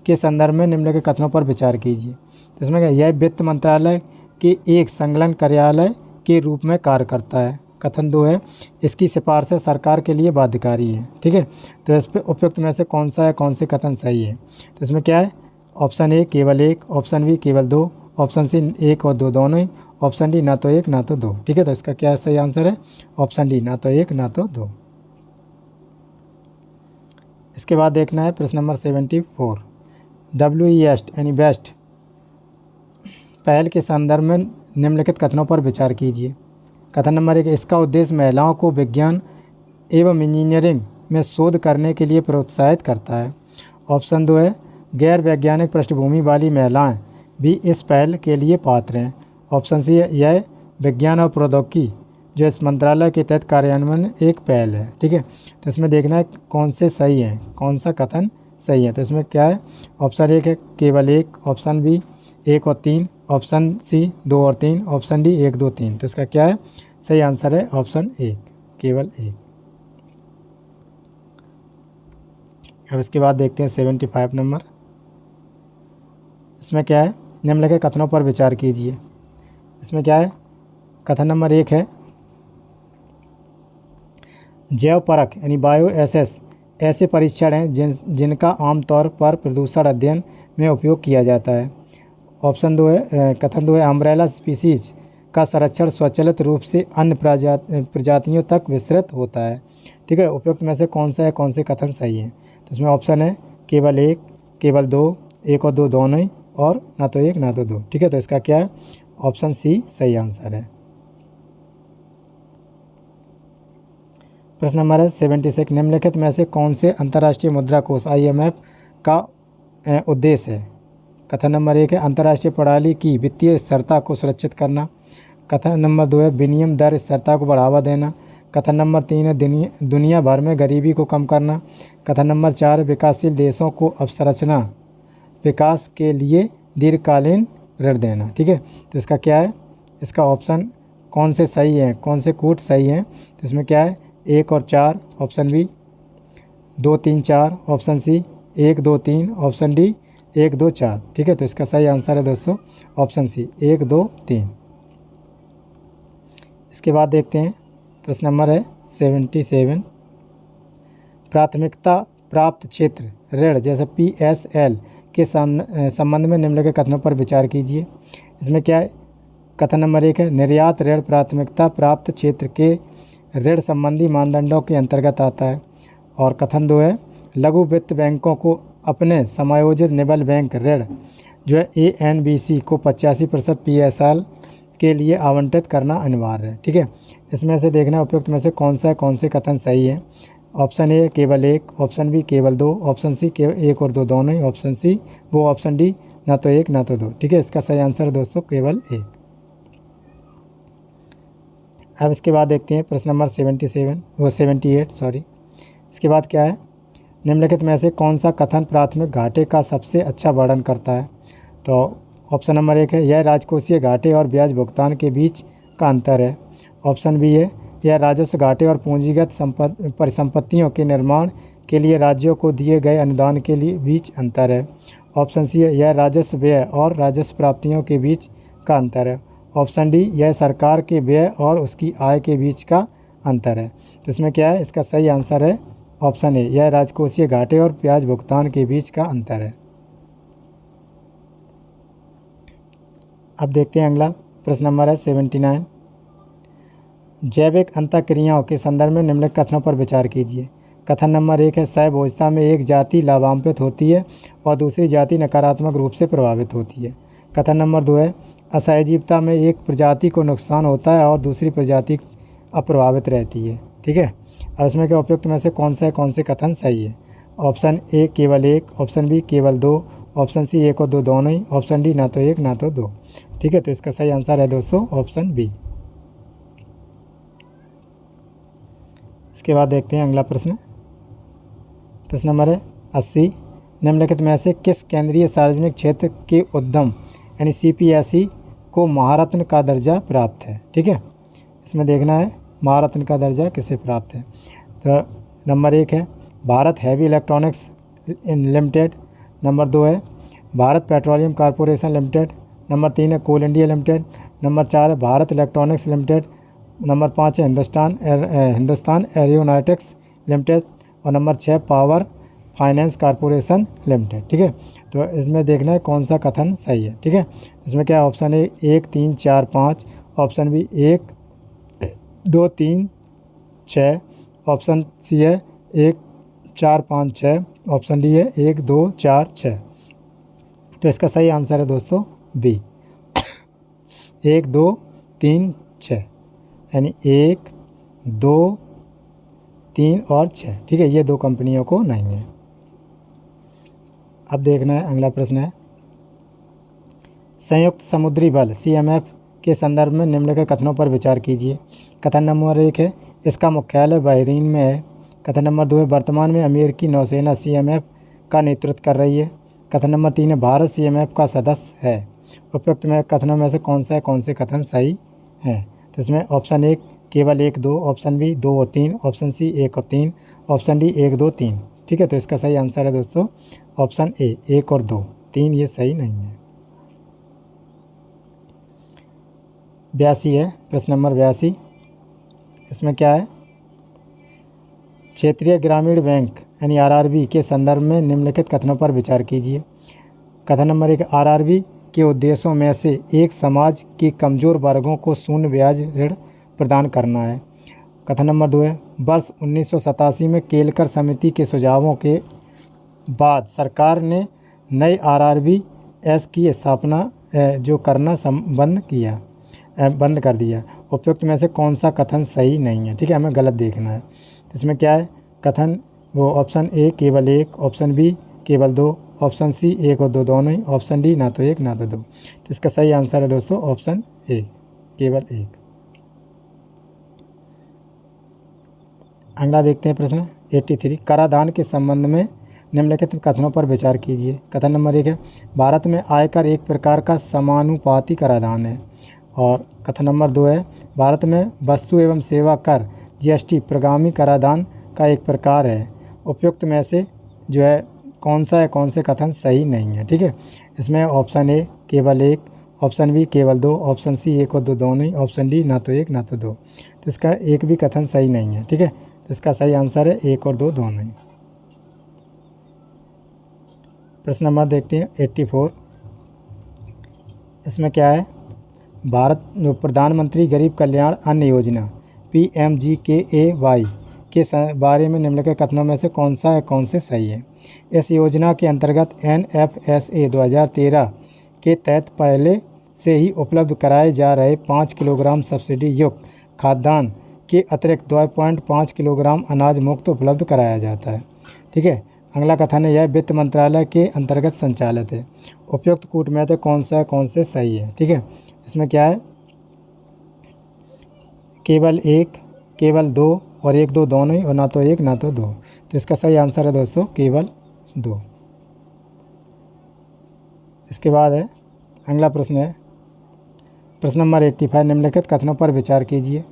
के संदर्भ में निम्नलिखित कथनों पर विचार कीजिए। तो इसमें क्या, यह वित्त मंत्रालय के एक संलग्न कार्यालय के रूप में कार्य करता है। कथन 2 है, इसकी सिफारिशें सरकार के लिए बाध्यकारी है। ठीक है, तो इस पर उपयुक्त में से कौन सा है, कौन से कथन सही है? तो इसमें क्या है? ऑप्शन ए केवल एक, ऑप्शन बी केवल दो, ऑप्शन सी 1 और 2 दोनों ही, ऑप्शन डी ना तो 1 ना तो 2। ठीक है, तो इसका क्या सही आंसर है? ऑप्शन डी, ना तो 1 ना तो 2। इसके बाद देखना है प्रश्न नंबर 74, WEST यानी बेस्ट पहल के संदर्भ में निम्नलिखित कथनों पर विचार कीजिए। कथन नंबर 1, इसका उद्देश्य महिलाओं को विज्ञान एवं इंजीनियरिंग में शोध करने के लिए प्रोत्साहित करता है। ऑप्शन 2 है, गैर वैज्ञानिक पृष्ठभूमि वाली महिलाएं भी इस पहल के लिए पात्र हैं। ऑप्शन सी है, यह विज्ञान और प्रौद्योगिकी जो इस मंत्रालय के तहत कार्यान्वयन एक पहल है। ठीक है, तो इसमें देखना है कौन से सही है, कौन सा कथन सही है। तो इसमें क्या है? ऑप्शन 1 है केवल एक, ऑप्शन बी 1 और 3, ऑप्शन सी 2 और 3, ऑप्शन डी 1 2 3। तो इसका क्या है? सही आंसर है ऑप्शन 1, केवल एक। अब इसके बाद देखते हैं 75 नंबर। इसमें क्या है? निम्नलिखित कथनों पर विचार कीजिए। इसमें क्या है? कथन नंबर 1 है, जैव परख यानी बायो एसेस ऐसे परीक्षण हैं जिनका आमतौर पर प्रदूषण अध्ययन में उपयोग किया जाता है। ऑप्शन 2 है, कथन 2 है, अम्ब्रेला स्पीसीज का संरक्षण स्वचालित रूप से अन्य प्रजातियों तक विस्तृत होता है। ठीक है, उपयुक्त में से कौन सा है, कौन से कथन सही है? तो इसमें ऑप्शन है केवल एक, केवल दो, 1 और 2 दोनों ही, और ना तो 1 ना तो 2। ठीक है, तो इसका क्या है? ऑप्शन सी सही आंसर है। प्रश्न नंबर है 76, निम्नलिखित में से कौन से अंतर्राष्ट्रीय मुद्रा कोष IMF का उद्देश्य है? कथन नंबर 1 है, अंतर्राष्ट्रीय प्रणाली की वित्तीय स्थिरता को सुरक्षित करना। कथन नंबर 2 है, विनिमय दर स्थिरता को बढ़ावा देना। कथन नंबर 3 है, दुनिया भर में गरीबी को कम करना। कथन नंबर 4 है, विकासशील देशों को अवसंरचना विकास के लिए दीर्घकालीन ऋण देना। ठीक है, तो इसका क्या है? इसका ऑप्शन कौन से सही है, कौन से कूट सही हैं? तो इसमें क्या है? 1 और 4, option B 2 3 4, option C 1 2 3, option D 1 2 4। ठीक है, तो इसका सही आंसर है दोस्तों ऑप्शन सी 1 2 3। इसके बाद देखते हैं प्रश्न नंबर है 77, प्राथमिकता प्राप्त क्षेत्र ऋण जैसे PSL के संबंध में निम्नलिखित कथनों पर विचार कीजिए। इसमें क्या है? कथन नंबर 1 है, निर्यात ऋण प्राथमिकता प्राप्त क्षेत्र के ऋण संबंधी मानदंडों के अंतर्गत आता है। और कथन 2 है, लघु वित्त बैंकों को अपने समायोजित निबल बैंक ऋण जो है ANBC को 85% PSL के लिए आवंटित करना अनिवार्य है। ठीक है, इसमें से देखना उपयुक्त में से कौन सा है, कौन से कथन सही है? ऑप्शन ए केवल एक, ऑप्शन बी केवल दो, ऑप्शन सी केवल 1 और 2 दोनों ही, ऑप्शन सी वो ऑप्शन डी ना तो 1 ना तो 2। ठीक है, इसका सही आंसर है दोस्तों केवल 1। अब इसके बाद देखते हैं प्रश्न नंबर 78 सॉरी। इसके बाद क्या है? निम्नलिखित में से कौन सा कथन प्राथमिक घाटे का सबसे अच्छा वर्णन करता है? तो ऑप्शन नंबर 1 है, यह राजकोषीय घाटे और ब्याज भुगतान के बीच का अंतर है। ऑप्शन बी है, यह राजस्व घाटे और पूंजीगत परिसंपत्तियों के निर्माण के लिए राज्यों को दिए गए अनुदान के लिए बीच अंतर है। ऑप्शन सी है, यह राजस्व व्यय और राजस्व प्राप्तियों के बीच का अंतर है। ऑप्शन डी, यह सरकार के व्यय और उसकी आय के बीच का अंतर है। तो इसमें क्या है? इसका सही आंसर है ऑप्शन ए, यह राजकोषीय घाटे और ब्याज भुगतान के बीच का अंतर है। अब देखते हैं अगला प्रश्न नंबर है 79, जैविक अंतःक्रियाओं के संदर्भ में निम्नलिखित कथनों पर विचार कीजिए। कथन नंबर 1 है, सहभोजता में एक जाति लाभान्वित होती है और दूसरी जाति नकारात्मक रूप से प्रभावित होती है। कथन नंबर 2 है, असहजीवता में एक प्रजाति को नुकसान होता है और दूसरी प्रजाति अप्रभावित रहती है। ठीक है, अब इसमें क्या उपयुक्त में से कौन सा है, कौन से कथन सही है? ऑप्शन ए केवल एक, ऑप्शन बी केवल दो, ऑप्शन सी 1 और 2 दोनों ही, ऑप्शन डी ना तो 1 ना तो 2। ठीक है, तो इसका सही आंसर है दोस्तों ऑप्शन बी। इसके बाद देखते हैं अगला प्रश्न। प्रश्न नंबर है 80। निम्नलिखित में से किस केंद्रीय सार्वजनिक क्षेत्र के उद्यम यानी CPSE को महारत्न का दर्जा प्राप्त है? ठीक है, इसमें देखना है महारत्न का दर्जा किसे प्राप्त है। तो नंबर 1 है Bharat heavy electronics limited, number 2 है Bharat petroleum corporation limited, number 3 है कोल इंडिया लिमिटेड, नंबर 4 है भारत इलेक्ट्रॉनिक्स लिमिटेड, नंबर 5 है हिंदुस्तान एरोनॉटिक्स लिमिटेड और number 6 power finance corporation limited. ठीक है, तो इसमें देखना है कौन सा कथन सही है। ठीक है, इसमें क्या ऑप्शन है 1 3 4 5, ऑप्शन बी 1 2 3 6, ऑप्शन सी है 1 4 5 6, ऑप्शन डी है 1 2 4 6। तो इसका सही आंसर है दोस्तों बी 1 2 3 6, यानी 1 2 3 और 6। ठीक है, ये 2 कंपनियों को नहीं है। अब देखना है अगला प्रश्न है संयुक्त समुद्री बल CMF के संदर्भ में निम्नलिखित कथनों पर विचार कीजिए। कथन नंबर 1 है इसका मुख्यालय बहरीन में है। कथन नंबर 2 है वर्तमान में अमेरिकी नौसेना CMF का नेतृत्व कर रही है। कथन नंबर 3 है भारत CMF का सदस्य है। उपयुक्त में कथनों में से कौन से कथन सही हैं? तो इसमें ऑप्शन 1 केवल 1 2, ऑप्शन बी 2 और 3, ऑप्शन सी 1 और 3, ऑप्शन डी 1 2 3। ठीक है, तो इसका सही आंसर है दोस्तों ऑप्शन ए 1 और 2, 3 ये सही नहीं है। 82 है प्रश्न नंबर 82। इसमें क्या है क्षेत्रीय ग्रामीण बैंक यानी RRB के संदर्भ में निम्नलिखित कथनों पर विचार कीजिए। कथन नंबर 1 RRB के उद्देश्यों में से एक समाज के कमज़ोर वर्गों को शून्य ब्याज ऋण प्रदान करना है। कथन नंबर 2 है वर्ष 1987 में केलकर समिति के सुझावों के बाद सरकार ने नई RRBS की स्थापना जो करना बंद कर दिया। उपयुक्त में से कौन सा कथन सही नहीं है? ठीक है, हमें गलत देखना है। तो इसमें क्या है कथन वो ऑप्शन ए केवल 1, ऑप्शन बी केवल 2, ऑप्शन सी 1 और 2 दोनों ही, ऑप्शन डी ना तो 1 ना तो 2। तो इसका सही आंसर है दोस्तों ऑप्शन ए केवल 1। अगला देखते हैं प्रश्न 83 कराधान के संबंध में निम्नलिखित कथनों पर विचार कीजिए। कथन नंबर 1 है भारत में आयकर एक प्रकार का समानुपाती कराधान है। और कथन नंबर 2 है भारत में वस्तु एवं सेवा कर GST प्रगामी कराधान का एक प्रकार है। उपयुक्त में से जो है कौन से कथन सही नहीं है? ठीक है, इसमें ऑप्शन ए केवल 1, ऑप्शन बी केवल 2, ऑप्शन सी 1 और 2 दोनों ही, ऑप्शन डी ना तो 1 ना तो 2। तो इसका एक भी कथन सही नहीं है। ठीक है, तो इसका सही आंसर है 1 और 2 दोनों ही। प्रश्न नंबर देखते हैं 84। इसमें क्या है भारत प्रधानमंत्री गरीब कल्याण अन्न योजना PMGKAY के बारे में निम्नलिखित कथनों में से कौन से सही है? इस योजना के अंतर्गत NFSA 2013 के तहत पहले से ही उपलब्ध कराए जा रहे 5 किलोग्राम सब्सिडी युक्त खाद्यान्न के अतिरिक्त 2.5 किलोग्राम अनाज मुक्त उपलब्ध कराया जाता है। ठीक है, अगला कथन है यह वित्त मंत्रालय के अंतर्गत संचालित है। उपयुक्त कूट में तो कौन से सही है? ठीक है, इसमें क्या है केवल 1, केवल 2 और 1 2 दोनों ही, और ना तो 1 ना तो 2। तो इसका सही आंसर है दोस्तों केवल 2। इसके बाद है अगला प्रश्न है प्रश्न नंबर 85 निम्नलिखित कथनों पर विचार कीजिए।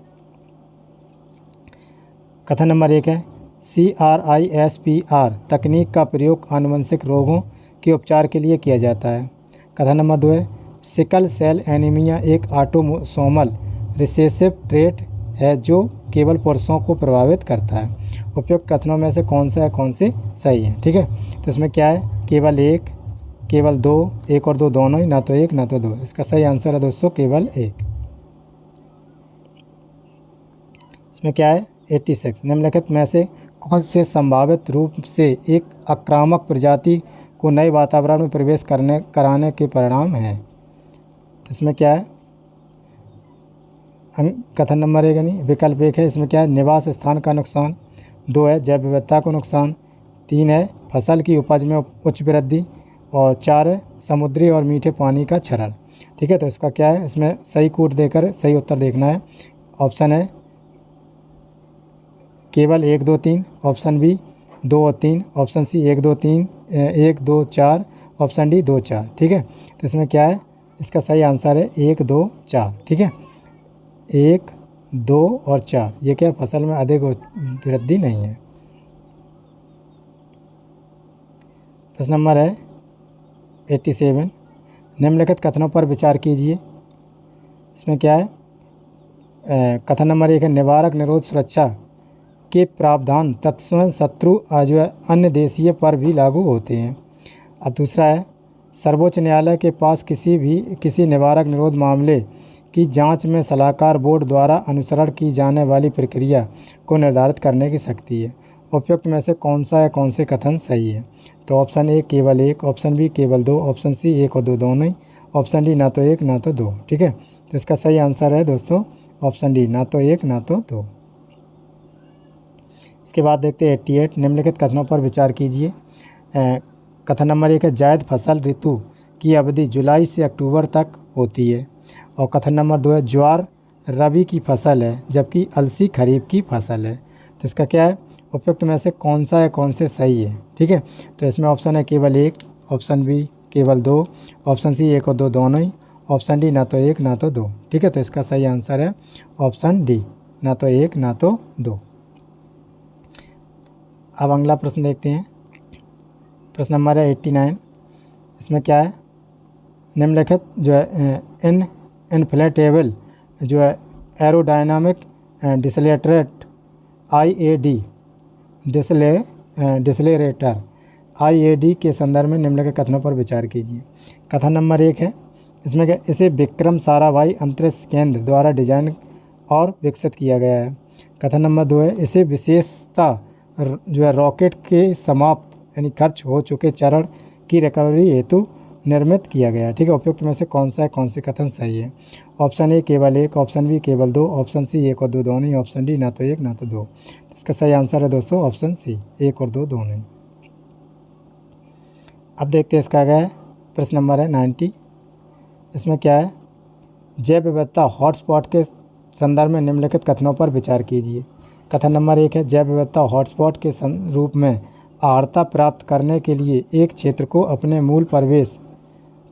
कथन नंबर 1 है CRISPR तकनीक का प्रयोग आनुवंशिक रोगों के उपचार के लिए किया जाता है। कथन नंबर 2 है सिकल सेल एनीमिया एक ऑटोसोमल रिसेसिव ट्रेट है जो केवल पुरुषों को प्रभावित करता है। उपयुक्त कथनों में से कौन से सही है? ठीक है, तो इसमें क्या है केवल 1, केवल 2, 1 और 2 दोनों ही, ना तो 1 ना तो 2। इसका सही आंसर है दोस्तों केवल 1। इसमें क्या है 86 निम्नलिखित में से कौन से संभावित रूप से एक आक्रामक प्रजाति को नए वातावरण में प्रवेश कराने के परिणाम है? तो इसमें क्या है कथन नंबर 1 यानी विकल्प 1 है इसमें क्या है निवास स्थान का नुकसान, 2 है जैव विविधता को नुकसान, 3 है फसल की उपज में उच्च वृद्धि, और 4 है समुद्री और मीठे पानी का क्षरण। ठीक है, तो इसका क्या है, इसमें सही कोड देकर सही उत्तर देखना है। ऑप्शन है केवल 1 2 3, ऑप्शन बी 2 और 3, ऑप्शन सी 1 2 3 1 2 4, ऑप्शन डी 2 4। ठीक है, तो इसमें क्या है, इसका सही आंसर है 1 2 4। ठीक है, 1 2 और 4, ये क्या फसल में अधिक वृद्धि नहीं है। प्रश्न नंबर है 87, निम्नलिखित कथनों पर विचार कीजिए। इसमें क्या है, कथन नंबर 1 है निवारक निरोध सुरक्षा के प्रावधान तत्सम शत्रु जो है अन्य देशीय पर भी लागू होते हैं। अब दूसरा है सर्वोच्च न्यायालय के पास किसी निवारक निरोध मामले की जांच में सलाहकार बोर्ड द्वारा अनुसरण की जाने वाली प्रक्रिया को निर्धारित करने की शक्ति है। उपयुक्त में से कौन से कथन सही है? तो ऑप्शन ए केवल 1, ऑप्शन बी केवल 2, ऑप्शन सी 1 और 2 दोनों ही, ऑप्शन डी ना तो 1 ना तो 2। ठीक है, तो इसका सही आंसर है दोस्तों ऑप्शन डी ना तो 1 ना तो 2। इसके बाद देखते हैं 88, निम्नलिखित कथनों पर विचार कीजिए। कथन नंबर 1 है जायद फसल ऋतु की अवधि जुलाई से अक्टूबर तक होती है। और कथन नंबर 2 है ज्वार रबी की फसल है जबकि अलसी खरीफ की फसल है। तो इसका क्या है, उपयुक्त में से कौन से सही है? ठीक है, तो इसमें ऑप्शन है केवल 1, ऑप्शन बी केवल 2, ऑप्शन सी 1 और 2 दोनों ही, ऑप्शन डी ना तो 1 ना तो 2। ठीक है, तो इसका सही आंसर है ऑप्शन डी ना तो 1 ना तो 2। अब अगला प्रश्न देखते हैं। प्रश्न नंबर है 89, इसमें क्या है, निम्नलिखित जो है इनफ्लेटेबल जो है एरोडायनामिक डिसलेटरेट IAD डिसलेरेटर IAD के संदर्भ में निम्नलिखित कथनों पर विचार कीजिए। कथन नंबर 1 है, इसमें क्या, इसे विक्रम साराभाई अंतरिक्ष केंद्र द्वारा डिजाइन और विकसित किया गया है। कथन नंबर 2 है, इसे विशेषता जो है रॉकेट के समाप्त यानी खर्च हो चुके चरण की रिकवरी हेतु निर्मित किया गया है। ठीक है, उपयुक्त में से कौन से कथन सही है? ऑप्शन ए केवल 1, ऑप्शन बी केवल 2, ऑप्शन सी 1 और 2 दोनों ही, ऑप्शन डी ना तो 1 ना तो 2। तो इसका सही आंसर है दोस्तों ऑप्शन सी 1 और 2 दोनों ही। अब देखते हैं इसका आगे है प्रश्न नंबर है 90, इसमें क्या है, जैव विविधता हॉटस्पॉट के संदर्भ में निम्नलिखित कथनों पर विचार कीजिए। कथन नंबर 1 है जैव विविधता हॉटस्पॉट के रूप में अर्हता प्राप्त करने के लिए एक क्षेत्र को अपने मूल प्रवेश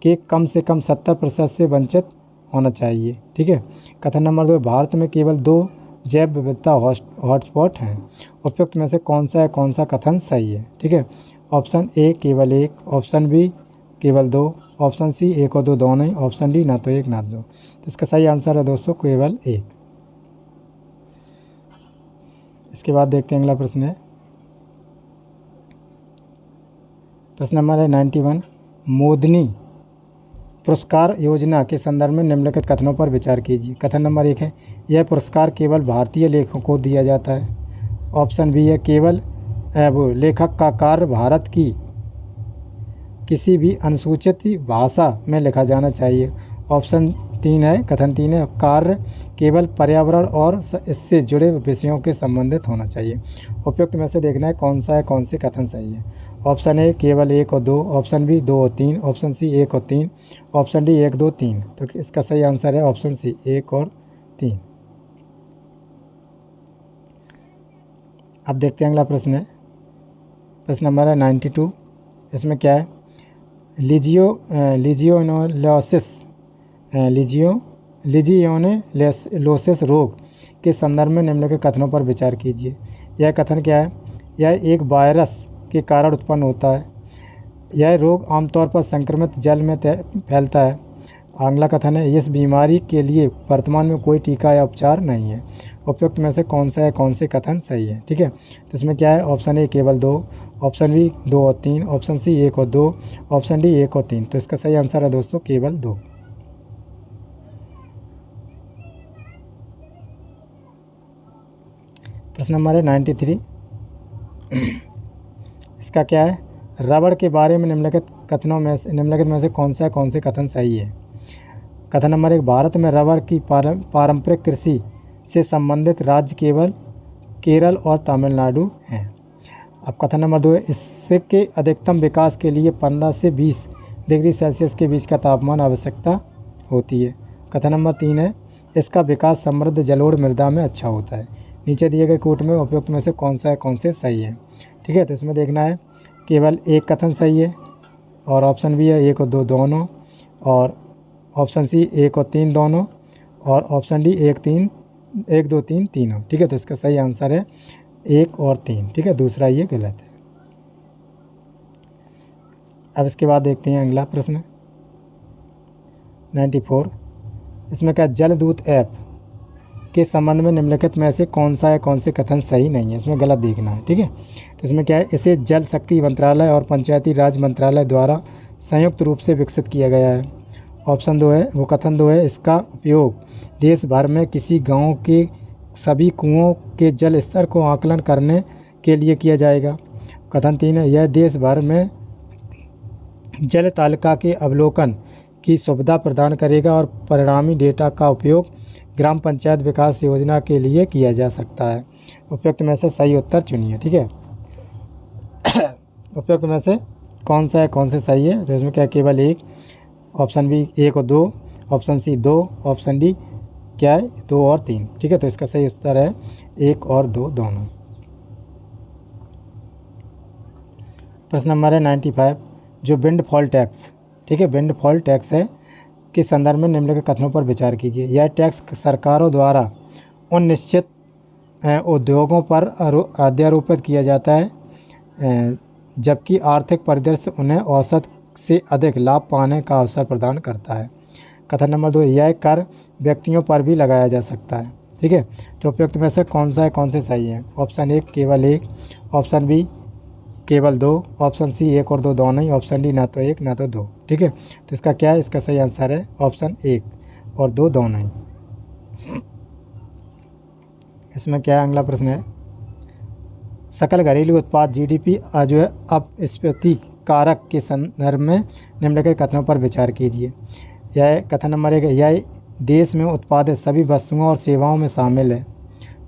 के कम से कम 70% से वंचित होना चाहिए। ठीक है, कथन नंबर 2, भारत में केवल 2 जैव विविधता हॉटस्पॉट हैं। उपयुक्त में से कौन सा कथन सही है? ठीक है, ऑप्शन ए केवल 1, ऑप्शन बी केवल 2, ऑप्शन सी 1 और 2 दोनों ही, ऑप्शन डी ना तो 1 ना तो 2। तो इसका सही आंसर है दोस्तों केवल 1। इसके बाद देखते हैं अगला प्रश्न है, प्रश्न नंबर है 91, मोदिनी पुरस्कार योजना के संदर्भ में निम्नलिखित कथनों पर विचार कीजिए। कथन नंबर 1 है, यह पुरस्कार केवल भारतीय लेखकों को दिया जाता है। ऑप्शन बी है केवल लेखक का कार्य भारत की किसी भी अनुसूचित भाषा में लिखा जाना चाहिए। ऑप्शन 3 है, कथन 3 है, कार्य केवल पर्यावरण और इससे जुड़े विषयों के संबंधित होना चाहिए। उपयुक्त में से देखना है कौन से कथन सही है। ऑप्शन ए केवल 1 और 2, ऑप्शन बी 2 और 3, ऑप्शन सी 1 और 3, ऑप्शन डी 1 2 3। तो इसका सही आंसर है ऑप्शन सी 1 और 3। अब देखते हैं अगला प्रश्न है, प्रश्न नंबर है 92, इसमें क्या है, लिजियोनेलोसिस रोग के संदर्भ में निम्नलिखित कथनों पर विचार कीजिए। यह कथन क्या है, यह एक वायरस के कारण उत्पन्न होता है। यह रोग आमतौर पर संक्रमित जल में फैलता है। अगला कथन है, इस बीमारी के लिए वर्तमान में कोई टीका या उपचार नहीं है। उपयुक्त में से कौन से कथन सही है? ठीक है, तो इसमें क्या है, ऑप्शन ए केवल 2, ऑप्शन बी 2 और 3, ऑप्शन सी 1 और 2, ऑप्शन डी 1 और 3। तो इसका सही आंसर है दोस्तों केवल 2। प्रश्न नंबर है 93, इसका क्या है, रबड़ के बारे में निम्नलिखित में से कौन से कथन सही है? कथन नंबर 1, भारत में रबड़ की पारंपरिक कृषि से संबंधित राज्य केवल केरल और तमिलनाडु हैं। अब कथन नंबर 2 है, इस मस्तिष्क के अधिकतम विकास के लिए 15 से 20 डिग्री सेल्सियस के बीच का तापमान आवश्यकता होती है। कथन नंबर 3 है, इसका विकास समृद्ध जलोढ़ मृदा में अच्छा होता है। नीचे दिए गए कोट में उपयुक्त में से कौन सा है, कौन से सही है। ठीक है, तो इसमें देखना है केवल एक कथन सही है और ऑप्शन बी है 1 और 2 दोनों, और ऑप्शन सी 1 और 3 दोनों, और ऑप्शन डी 1 2 3 तीनों। ठीक है, तो इसका सही आंसर है 1 और 3। ठीक है, दूसरा ये गलत है। अब इसके बाद देखते हैं अगला प्रश्न 94। इसमें क्या, जलदूत ऐप के संबंध में निम्नलिखित में से कौन सा है, कौन से कथन सही नहीं है, इसमें गलत देखना है। ठीक है, तो इसमें क्या है, इसे जल शक्ति मंत्रालय और पंचायती राज मंत्रालय द्वारा संयुक्त रूप से विकसित किया गया है। ऑप्शन 2 है, वो कथन 2 है, इसका उपयोग देश भर में किसी गांव के सभी कुओं के जल स्तर को आकलन करने के लिए किया जाएगा। कथन 3 है, यह देश भर में जल तालिका के अवलोकन की सुविधा प्रदान करेगा और परिणामी डेटा का उपयोग ग्राम पंचायत विकास योजना के लिए किया जा सकता है। उपयुक्त में से सही उत्तर चुनिए। ठीक है, उपयुक्त में से कौन सा है, कौन से सही है, तो इसमें क्या, केवल एक, ऑप्शन बी 1 और 2, ऑप्शन सी 2, ऑप्शन डी क्या है 2 और 3। ठीक है, तो इसका सही उत्तर है 1 और 2 दोनों। प्रश्न नंबर है 95, जो विंडफॉल टैक्स, ठीक है, विंडफॉल टैक्स है के संदर्भ में निम्नलिखित कथनों पर विचार कीजिए। यह टैक्स सरकारों द्वारा उन निश्चित उद्योगों पर अध्यारोपित किया जाता है जबकि आर्थिक परिदृश्य उन्हें औसत से अधिक लाभ पाने का अवसर प्रदान करता है। कथन नंबर 2, यह कर व्यक्तियों पर भी लगाया जा सकता है। ठीक है, तो उपयुक्त में से कौन सा है, कौन से सही है। ऑप्शन 1 केवल 1, ऑप्शन बी केवल 2, ऑप्शन सी 1 और 2 दोनों ही, ऑप्शन डी ना तो 1 ना तो 2। ठीक है, तो इसका क्या है, इसका सही आंसर है ऑप्शन 1 और 2 दोनों ही। इसमें क्या है, अगला प्रश्न है, सकल घरेलू उत्पाद जीडीपी जो है अपस्फीति कारक के संदर्भ में निम्नलिखित कथनों पर विचार कीजिए। यह कथन नंबर 1 है, यह देश में उत्पादित सभी वस्तुओं और सेवाओं में शामिल है।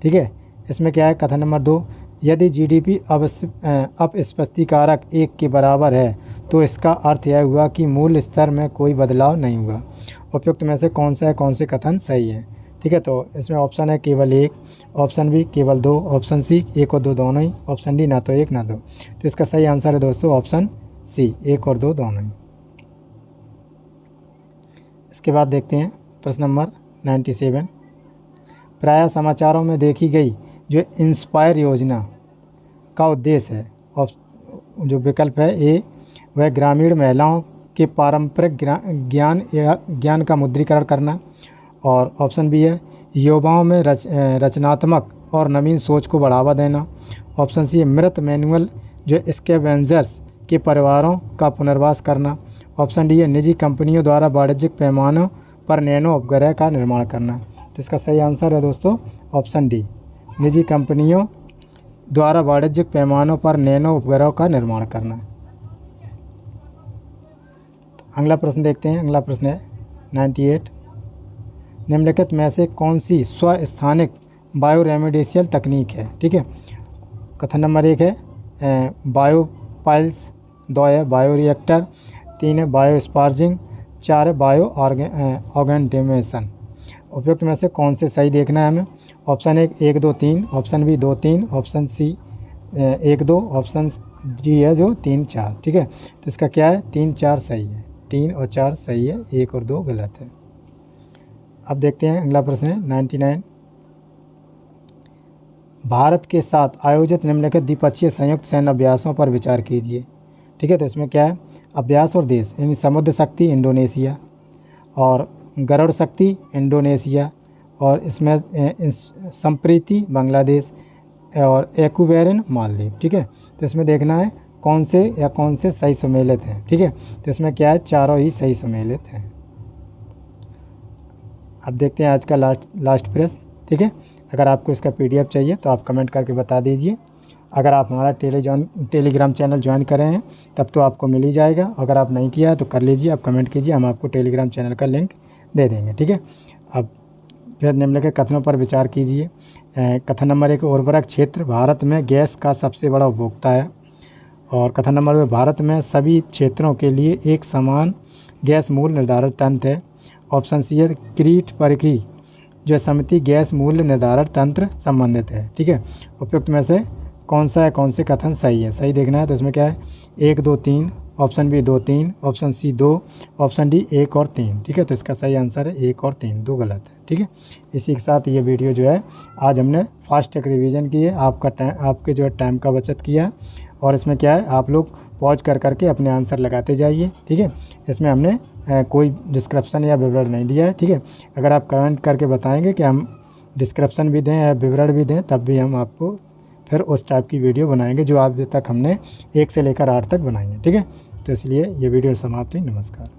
ठीक है, इसमें क्या है, कथन नंबर 2, यदि जीडीपी अपस्फीति कारक 1 के बराबर है तो इसका अर्थ यह हुआ कि मूल्य स्तर में कोई बदलाव नहीं हुआ। उपयुक्त में से कौन सा है, कौन से कथन सही है। ठीक है, तो इसमें ऑप्शन है केवल 1, ऑप्शन बी केवल 2, ऑप्शन सी 1 और 2 दोनों ही, ऑप्शन डी ना तो 1 ना 2। तो इसका सही आंसर है दोस्तों ऑप्शन सी 1 और 2 दोनों ही। इसके बाद देखते हैं प्रश्न नंबर 97। प्रायः समाचारों में देखी गई जो इंस्पायर योजना का उद्देश्य है, जो विकल्प है ए, वह ग्रामीण महिलाओं के पारंपरिक ज्ञान का मुद्रीकरण करना, और ऑप्शन बी है युवाओं में रचनात्मक और नवीन सोच को बढ़ावा देना, ऑप्शन सी है मृत मैनुअल जो स्कैवेंजर्स के परिवारों का पुनर्वास करना, ऑप्शन डी है निजी कंपनियों द्वारा वाणिज्यिक पैमानों पर नैनो उपग्रह का निर्माण करना। तो इसका सही आंसर है दोस्तों ऑप्शन डी, निजी कंपनियों द्वारा वाणिज्यिक पैमानों पर नैनो उपग्रहों का निर्माण करना। अगला प्रश्न देखते हैं। अगला प्रश्न है 98, निम्नलिखित में से कौन सी स्वस्थानिक बायोरेमेडिसियल तकनीक है। ठीक है, कथन नंबर 1 है बायोपाइल्स, 2 है बायोरिएक्टर, 3 है बायोस्पार्जिंग, 4 है बायो ऑर्गेनिमेशन। उपयुक्त में से कौन से सही देखना है हमें। Option 1 2 3, option B 2 3, option C 1 2, option D है जो 3 4। ठीक है, तो इसका क्या है 3 4 सही है, 3 और 4 सही है, 1 और 2 गलत है। अब देखते हैं अगला प्रश्न है 99, भारत के साथ आयोजित निम्नलिखित द्विपक्षीय संयुक्त सैन्य अभ्यासों पर विचार कीजिए। ठीक है, तो इसमें क्या है, अभ्यास और देश, यानी समुद्र शक्ति इंडोनेशिया, और गरुड़ शक्ति इंडोनेशिया, और इसमें संप्रीति बांग्लादेश, और एक्वेरियन मालदीव। ठीक है, तो इसमें देखना है कौन से सही सुमेलित हैं। ठीक है, तो इसमें क्या है, चारों ही सही सुमेलित हैं। अब देखते हैं आज का लास्ट प्रश्न। ठीक है, अगर आपको इसका PDF चाहिए तो आप कमेंट करके बता दीजिए। अगर आप हमारा टेलीग्राम चैनल ज्वाइन करें हैं तब तो आपको मिल ही जाएगा, अगर आप नहीं किया है तो कर लीजिए, आप कमेंट कीजिए, हम आपको टेलीग्राम चैनल का लिंक दे देंगे। ठीक है, अब फिर निम्नलिखित कथनों पर विचार कीजिए। कथन नंबर 1, उर्वरक क्षेत्र भारत में गैस का सबसे बड़ा उपभोक्ता है, और कथन नंबर 2, भारत में सभी क्षेत्रों के लिए एक समान गैस मूल्य निर्धारण तंत्र है। ऑप्शन सी है क्रीट परिखी जो समिति गैस मूल्य निर्धारण तंत्र संबंधित है। ठीक है, उपयुक्त में से कौन सा है, कौन से कथन सही है, सही देखना है। तो इसमें क्या है 1, 2, 3, option B 2, 3, option C 2, option D 1 और 3। ठीक है, तो इसका सही आंसर है 1 और 3, 2 गलत है। ठीक है, इसी के साथ ये वीडियो जो है आज हमने फास्ट ट्रैक रिवीजन की है, आपका टाइम, आपके जो है टाइम का बचत किया। और इसमें क्या है आप लोग पॉज कर करके अपने आंसर लगाते जाइए। ठीक है, इसमें हमने कोई डिस्क्रिप्शन या विवरण नहीं दिया है। ठीक है, अगर आप कमेंट करके बताएंगे कि हम डिस्क्रिप्शन भी दें या विवरण भी दें, तब भी हम आपको फिर उस टाइप की वीडियो बनाएंगे जो आज तक हमने 1 से लेकर 8 तक बनाई है। ठीक है, तो इसलिए ये वीडियो समाप्त हुई। नमस्कार।